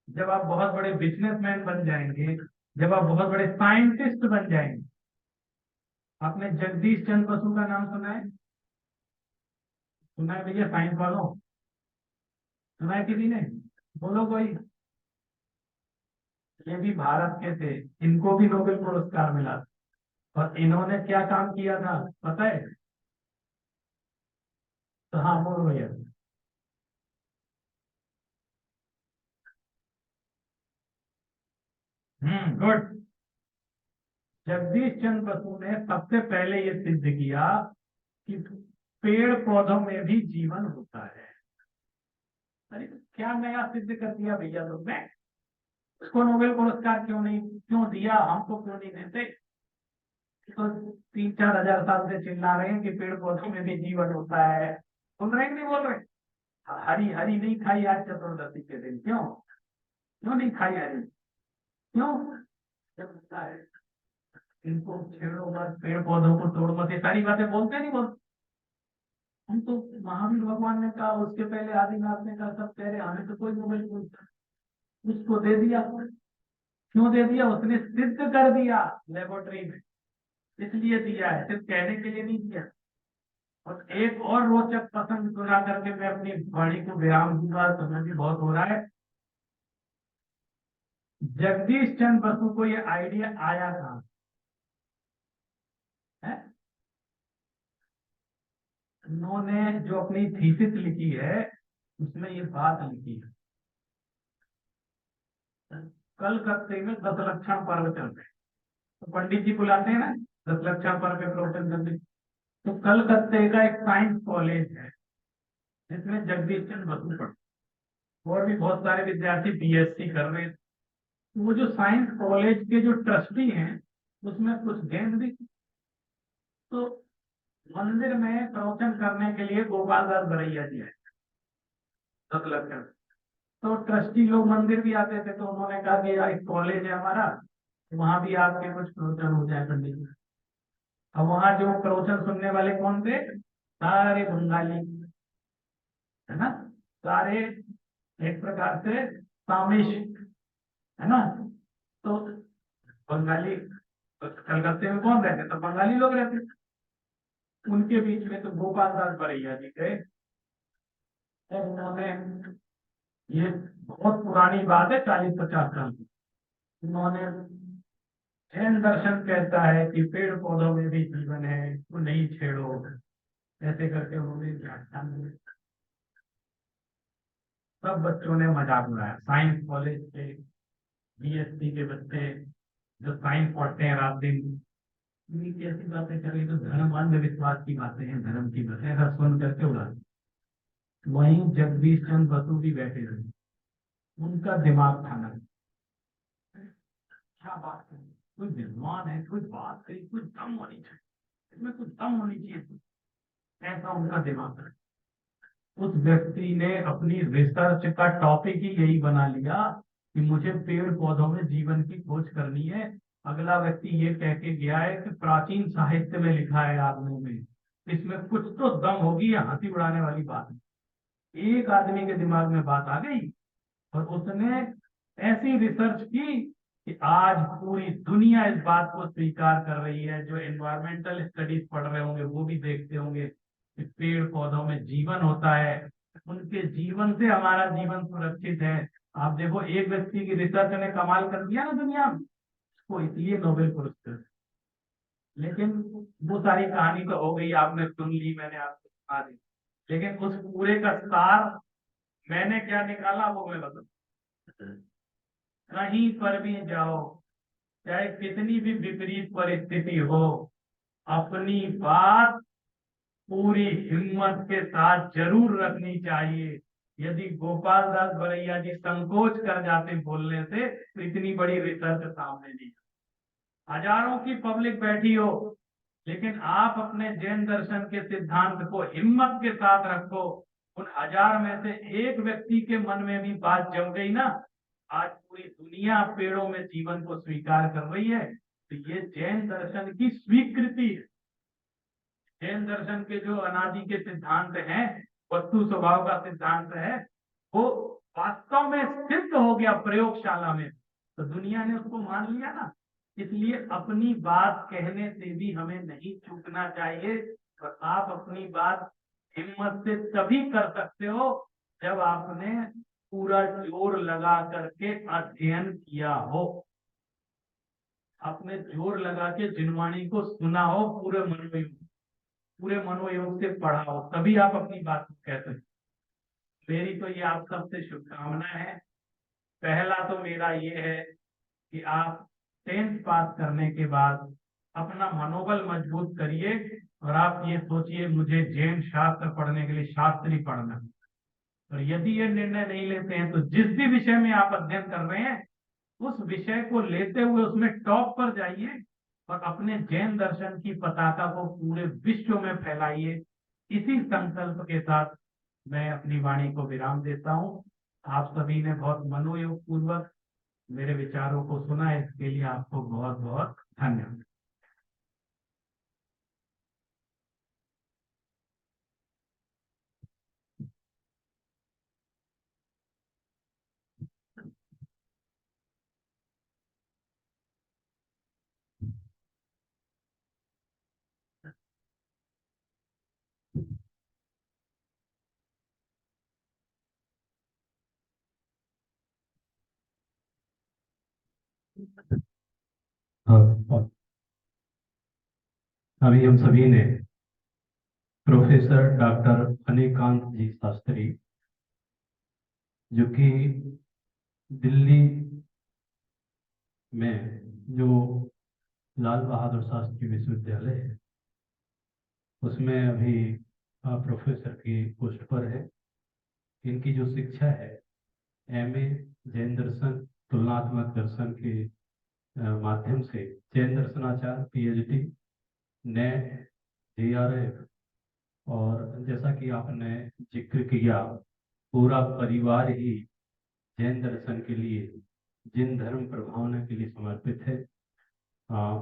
जब आप बहुत बड़े बिजनेसमैन बन जाएंगे, जब आप बहुत बड़े साइंटिस्ट बन जाएंगे, आपने जगदीश चंद्र बसु का नाम सुना है, सुना है भैया, साइंस वालों, सुना है किसी ने, बोलो कोई। ये भी भारत के थे, इनको भी नोबेल पुरस्कार मिला। और इन्होंने क्या काम किया था पता है? तो हाँ, बोल भैया। गुड। जगदीश चंद्र बसु ने सबसे पहले ये सिद्ध किया कि पेड़ पौधों में भी जीवन होता है। अरे क्या नया सिद्ध कर दिया भैया लोग ने। उसको नोबेल पुरस्कार क्यों नहीं, क्यों दिया, हमको क्यों नहीं देते? तो 3-4 हजार साल से चिल्ला रहे हैं कि पेड़ पौधों में भी जीवन होता है। बोल रहे हैं कि नहीं बोल रहे? हरी हरी नहीं खाई आज चतुर्दशी के दिन, क्यों क्यों नहीं खाई हरी? क्यों? जब होता है, इनको छेड़ो मत, पेड़ पौधों को तोड़ मत, ये सारी बातें बोलते नहीं बोलते? हम तो, महावीर भगवान ने कहा, उसके पहले आदिनाथ ने कहा, सब कह रहे हमें तो कोई नोबेल पुरस्कार। उसको दे दिया। क्यों दे दिया? उसने सिद्ध कर दिया लेबोरेटरी में, इसलिए दिया है, सिर्फ कहने के लिए नहीं दिया। और एक और रोचक प्रसंग सुना करके मैं अपनी वाणी को विराम दूंगा, समय भी बहुत हो रहा है। जगदीश चंद्र बसु को ये आइडिया आया था, है? उन्होंने जो अपनी थीसिस लिखी है उसमें ये बात लिखी है, कलकत्ते में 10 लक्षण पर्व चल रहे हैं, तो पंडित जी बुलाते हैं ना 10 लक्षण पर्व के प्रवचन करने। तो कलकत्ते का एक साइंस कॉलेज है जिसमें जगदीश चंद्र बसु पढ़ते, और भी बहुत सारे विद्यार्थी बीएससी कर रहे थे। वो जो साइंस कॉलेज के जो ट्रस्टी हैं, उसमें कुछ गेंद भी थी। तो मंदिर में प्रवचन करने के लिए गोपाल दास बरैया जी आए, 10 लक्षण। तो ट्रस्टी लोग मंदिर भी आते थे, तो उन्होंने कहा कि यार एक कॉलेज है हमारा, वहां भी आपके कुछ प्रवचन हो जाए पंडित जी। अब वहां जो प्रवचन सुनने वाले कौन थे? सारे बंगाली, है ना, सारे एक प्रकार से तामिश, है ना। तो बंगाली, तो कलकत्ते में कौन रहते? तो बंगाली लोग रहते थे। उनके बीच में तो गोपाल दास बरैया जी गए, और उन्होंने, ये बहुत पुरानी बात है, 40-50 साल की, उन्होंने, जैन दर्शन कहता है कि पेड़ पौधों में भी जीवन है, तो नहीं छेड़ो, ऐसे करके उन्होंने व्याख्यान दिए। सब बच्चों ने मजाक उड़ाया, साइंस कॉलेज के बीएससी के बच्चे जो साइंस पढ़ते हैं रात दिन, इन्हीं की ऐसी बातें कर रही, तो धर्म अंधविश्वास की बातें हैं, धर्म की बातें, ऐसा सुन करके उड़ा। वहीं जगदीश चंद्र बसु भी बैठे रहे, उनका दिमाग खाना, क्या बात करें, कोई विद्वान है, कोई बात करी, कोई दम होनी चाहिए, इसमें कुछ दम होनी चाहिए, ऐसा उनका दिमाग है। उस व्यक्ति ने अपनी रिसर्च का टॉपिक ही यही बना लिया कि मुझे पेड़ पौधों में जीवन की खोज करनी है। अगला व्यक्ति ये कह के गया है कि प्राचीन साहित्य में लिखा है आदमियों में, इसमें कुछ तो दम होगी, या हंसी उड़ाने वाली बात है। एक आदमी के दिमाग में बात आ गई, और उसने ऐसी रिसर्च की कि आज पूरी दुनिया इस बात को स्वीकार कर रही है। जो एनवायरमेंटल स्टडीज पढ़ रहे होंगे वो भी देखते होंगे कि पेड़ पौधों में जीवन होता है, उनके जीवन से हमारा जीवन सुरक्षित है। आप देखो, एक व्यक्ति की रिसर्च ने कमाल कर दिया ना दुनिया में, उसको इसलिए नोबेल पुरस्कार। लेकिन वो सारी कहानी तो हो गई, आपने सुन ली, मैंने आपको सुना दी, लेकिन उस पूरे का सार मैंने क्या निकाला वो मैं बता, कहीं पर भी जाओ, चाहे कितनी भी विपरीत परिस्थिति हो, अपनी बात पूरी हिम्मत के साथ जरूर रखनी चाहिए। यदि गोपाल दास बरैया जी संकोच कर जाते बोलने से, तो इतनी बड़ी रिसर्च सामने नहीं। हजारों की पब्लिक बैठी हो, लेकिन आप अपने जैन दर्शन के सिद्धांत को हिम्मत के साथ रखो, उन हजार में से एक व्यक्ति के मन में भी बात जम गई ना, आज पूरी दुनिया पेड़ों में जीवन को स्वीकार कर रही है। तो ये जैन दर्शन की स्वीकृति है। जैन दर्शन के जो अनादि के सिद्धांत हैं, वस्तु स्वभाव का सिद्धांत है, वो वास्तव में सिद्ध हो गया प्रयोगशाला में, तो दुनिया ने उसको मान लिया ना। इसलिए अपनी बात कहने से भी हमें नहीं चूकना चाहिए, और आप अपनी बात हिम्मत से तभी कर सकते हो जब आपने पूरा जोर लगा करके अध्ययन किया हो, आपने जोर लगा के जिनवाणी को सुना हो, पूरे मनोयोग से पढ़ा हो, तभी आप अपनी बात को कहते हैं। मेरी तो ये आप सबसे शुभकामना है। पहला तो मेरा ये है कि आप 10th पास करने के बाद अपना मनोबल मजबूत करिए और आप ये सोचिए मुझे जैन शास्त्र पढ़ने के लिए शास्त्री पढ़ना है। और यदि ये निर्णय नहीं लेते हैं तो जिस भी विषय में आप अध्ययन कर रहे हैं उस विषय को लेते हुए उसमें टॉप पर जाइए और अपने जैन दर्शन की पताका को पूरे विश्व में फैलाइए। इसी संकल्प के साथ मैं अपनी वाणी को विराम देता हूँ। आप सभी ने बहुत मनोयोग पूर्वक मेरे विचारों को सुना, इसके लिए आपको बहुत बहुत धन्यवाद। हाँ, अभी हम सभी ने प्रोफेसर डॉक्टर अनिकांत जी शास्त्री, जो कि दिल्ली में जो लाल बहादुर शास्त्री विश्वविद्यालय है उसमें अभी प्रोफेसर की पोस्ट पर है। इनकी जो शिक्षा है एमए जैन दर्शन तुलनात्मक दर्शन के माध्यम से Jain Darshanacharya PhD net JRF, और जैसा कि आपने जिक्र किया पूरा परिवार ही जैन दर्शन के लिए जिन धर्म प्रभावना के लिए समर्पित है।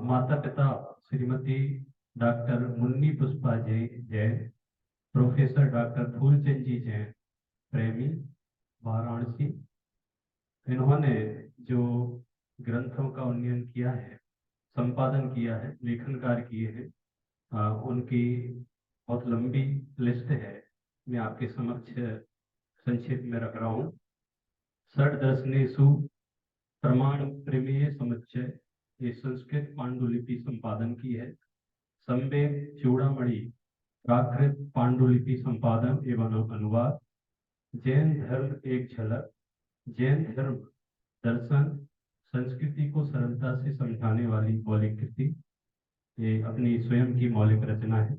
माता पिता Shrimati doctor Munni Pushpa Jain, professor doctor Phoolchand ji Jain प्रेमी वाराणसी, इन्होंने जो ग्रंथों का उन्नयन किया है, संपादन किया है, लेखन कार्य किए हैं, उनकी बहुत लंबी लिस्ट है, मैं आपके समक्ष संक्षेप में रख रहा हूँ। षड दर्शनेषु प्रमाण प्रमेय समुच्चय, ये संस्कृत पांडुलिपि संपादन की है। संवेद चूड़ामणि प्राकृत पांडुलिपि संपादन एवं अनुवाद। जैन धर्म एक झलक, जैन धर्म दर्शन संस्कृति को सरलता से समझाने वाली मौलिक कृति, ये अपनी स्वयं की मौलिक रचना है।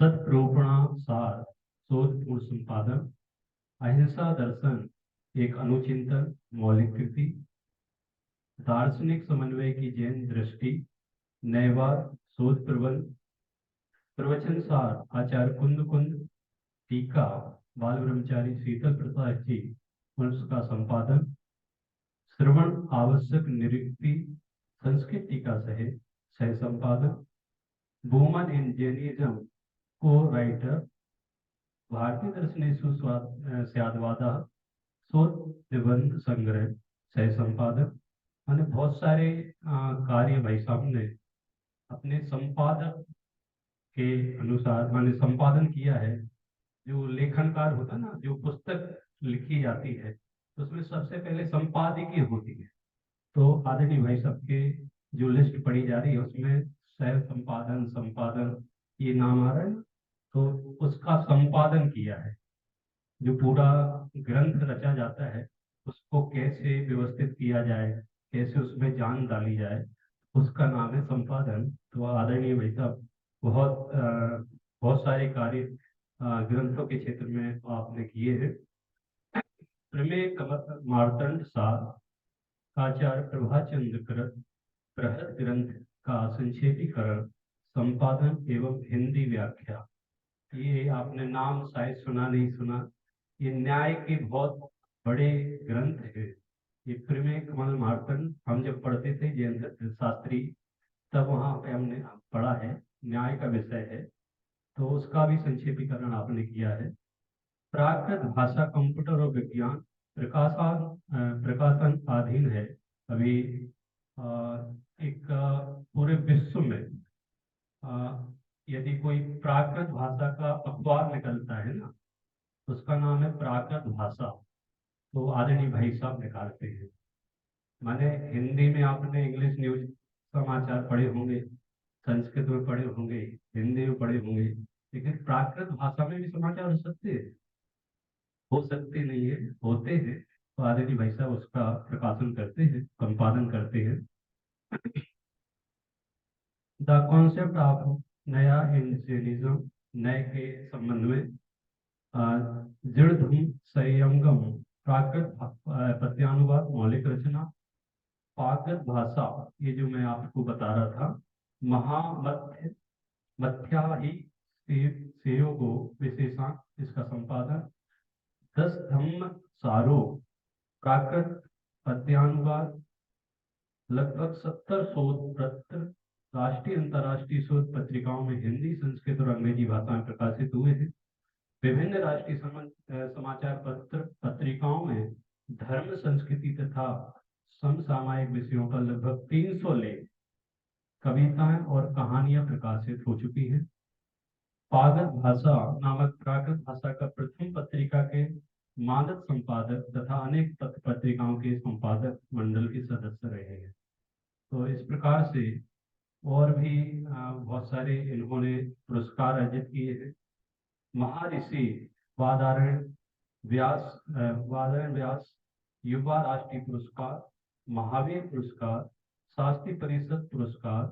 सत्प्रोपणासार शोधपूर्ण संपादन। अहिंसा दर्शन एक अनुचिंतन मौलिक कृति। दार्शनिक समन्वय की जैन दृष्टि, नयवाद शोध प्रबंध। प्रवचन सार आचार्य कुंद कुंद टीका बाल ब्रह्मचारी शीतल प्रसाद जी, उसका संपादन। श्रवण आवश्यक निरुक्ति संस्कृत टीका सहित सह संपादन। वुमन इन जैनिज्म को राइटर। भारतीय दर्शनेषु स्याद्वादः शोध निबंध संग्रह सह संपादक। मैंने बहुत सारे कार्य भाई साहब ने अपने संपादक के अनुसार मैंने संपादन किया है। जो लेखनकार होता है ना, जो पुस्तक लिखी जाती है तो उसमें सबसे पहले संपादकीय होती है। तो आदरणीय भाई साहब के जो लिस्ट पढ़ी जा रही है उसमें सह संपादन संपादन ये नाम आ रहा है ना, तो उसका संपादन किया है। जो पूरा ग्रंथ रचा जाता है उसको कैसे व्यवस्थित किया जाए, कैसे उसमें जान डाली जाए, उसका नाम है संपादन। तो आदरणीय भाई साहब बहुत सारे कार्य ग्रंथों के क्षेत्र में आपने किए हैं। प्रमेय मार्तंड सार आचार्य प्रभाचंद्र कृत बृहद ग्रंथ का संक्षेपीकरण संपादन एवं हिंदी व्याख्या। ये आपने नाम शायद सुना नहीं सुना, ये न्याय के बहुत बड़े ग्रंथ है। ये प्रमेय कमल मार्तंड हम जब पढ़ते थे जैन शास्त्री तब वहाँ पे हमने पढ़ा है, न्याय का विषय है, तो उसका भी संक्षेपीकरण आपने किया है। प्राकृत भाषा कंप्यूटर और विज्ञान प्रकाशन अधीन है अभी। एक पूरे विश्व में यदि कोई प्राकृत भाषा का अखबार निकलता है ना, उसका नाम है प्राकृत भाषा। तो आदरणीय भाई साहब निकालते हैं। माने हिंदी में आपने इंग्लिश न्यूज समाचार पढ़े होंगे, संस्कृत में पढ़े होंगे, हिंदी में पढ़े होंगे, लेकिन प्राकृत भाषा में भी समाचार हो सकते हैं? हो सकते नहीं है, होते हैं। तो आदरणीय भाई साहब उसका प्रकाशन करते हैं, संपादन करते हैं। द कॉन्सेप्ट ऑफ नया इंडिविजुअलिज्म, नए के संबंध में दृढ़ संयंगम, प्राकृत प्रत्यानुवाद, मौलिक रचना, प्राकृत भाषा, ये जो मैं आपको बता रहा था, महामध्य मध्याही सेयोगो विशेषांक, इसका संपादन, 10 धम्म सारो, प्राकृत पद्यानुवाद, लगभग 70 शोध पत्र राष्ट्रीय अंतर्राष्ट्रीय शोध पत्रिकाओं में हिंदी, संस्कृत और अंग्रेजी भाषा में प्रकाशित हुए हैं। विभिन्न राष्ट्रीय समाचार पत्र पत्रिकाओं में धर्म, संस्कृति तथा समसामयिक विषयों पर लगभग 300 लेख, कविताएं और कहानियां प्रकाशित हो चुकी हैं। प्राकृत भाषा नामक प्राकृत भाषा का प्रथम पत्रिका के मानद संपादक तथा अनेक पत्रिकाओं के संपादक मंडल के सदस्य रहे हैं। तो इस प्रकार से और भी बहुत सारे इन्होंने पुरस्कार अर्जित किए हैं। महर्षि वादरायण व्यास युवा राष्ट्रीय पुरस्कार, महावीर पुरस्कार, शास्त्री परिषद पुरस्कार,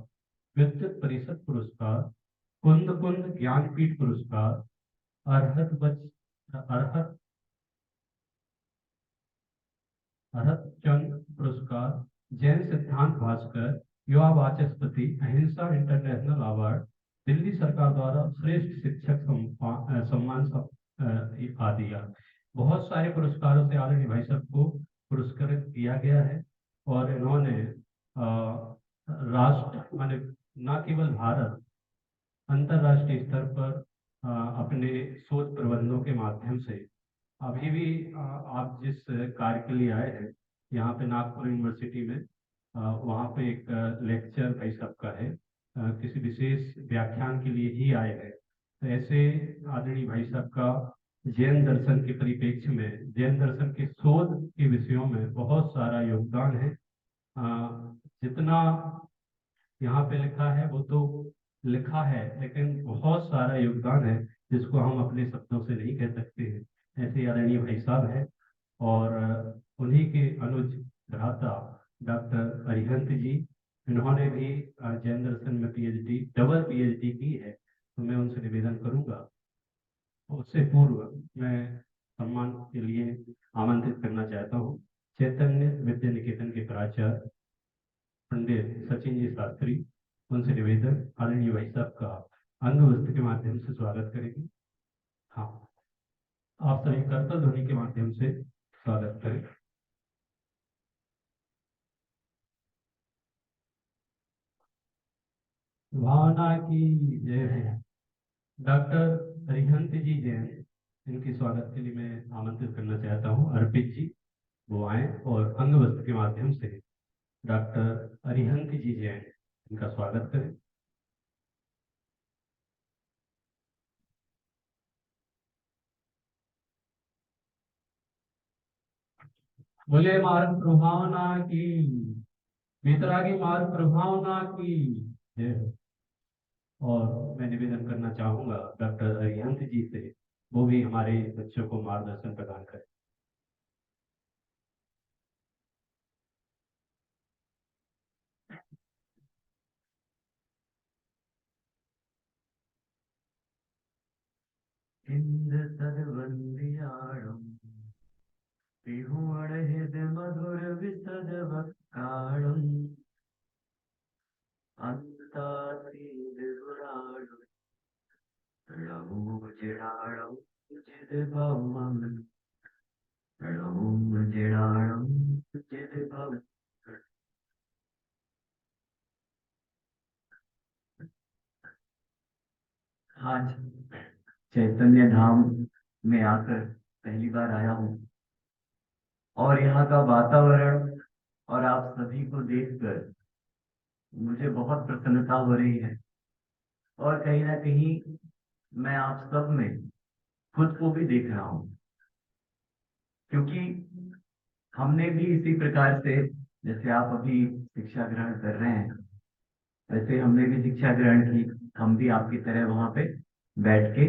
विद्युत परिषद पुरस्कार, कुंद ज्ञानपीठ पुरस्कार, अर्हत चंद पुरस्कार, जैन सिद्धांत भास्कर, युवा वाचस्पति, अहिंसा इंटरनेशनल अवार्ड, दिल्ली सरकार द्वारा श्रेष्ठ शिक्षक सम्मान आदि। बहुत सारे पुरस्कारों से आदरणीय भाई साहब को पुरस्कृत किया गया है और इन्होंने राष्ट्र माने न केवल भारत, अंतरराष्ट्रीय स्तर पर अपने शोध प्रबंधों के माध्यम से अभी भी आप जिस कार्य के लिए आए हैं यहाँ पे नागपुर यूनिवर्सिटी में, वहाँ पे एक लेक्चर भाई साहब का है, किसी विशेष व्याख्यान के लिए ही आए हैं। तो ऐसे आदरणीय भाई साहब का जैन दर्शन के परिप्रेक्ष्य में, जैन दर्शन के शोध के विषयों में बहुत सारा योगदान है। जितना यहाँ पे लिखा है वो तो लिखा है, लेकिन बहुत सारा योगदान है जिसको हम अपने शब्दों से नहीं कह सकते हैं। ऐसे आदरणीय भाई साहब है और उन्हीं के अनुज भ्राता डॉक्टर अरिहंत जी, इन्होंने भी जैन दर्शन में पीएचडी, डबल पीएचडी की है। तो मैं उनसे निवेदन करूंगा, उससे पूर्व मैं सम्मान के लिए आमंत्रित करना चाहता हूँ चैतन्य विद्या निकेतन के प्राचार्य पंडित सचिन जी शास्त्री। उनसे निवेदन आदरणीय भाई साहब का अंग वस्त्र के माध्यम से स्वागत करेंगे। हाँ, आप सभी करतल ध्वनि के माध्यम से स्वागत करें। भावना की जय है। डॉक्टर अरिहंत जी जैन, इनके स्वागत के लिए मैं आमंत्रित करना चाहता हूँ। अर्पित जी वो आए और अंग वस्त्र के माध्यम से डॉक्टर अरिहंत जी जैन इनका स्वागत करें। बोले मार्ग प्रभावना की, वितरागी मार्ग प्रभावना की जय हो। और मैं निवेदन करना चाहूंगा डॉक्टर अरिहंत जी से, वो भी हमारे बच्चों को मार्गदर्शन प्रदान करें। इंद सदवंदियाणम पिहुअणहिद मधुर विसद वक्ताणम अंतासीद गुणाणम रणमुजिराणम जिद भवम रणमुजिराणम जिद भवम। आज चैतन्य धाम में आकर पहली बार आया हूँ और यहाँ का वातावरण और आप सभी को देखकर मुझे बहुत प्रसन्नता हो रही है और कहीं ना कहीं मैं आप सब में खुद को भी देख रहा हूँ, क्योंकि हमने भी इसी प्रकार से, जैसे आप अभी शिक्षा ग्रहण कर रहे हैं, वैसे हमने भी शिक्षा ग्रहण की। हम भी आपकी तरह वहां पे बैठ के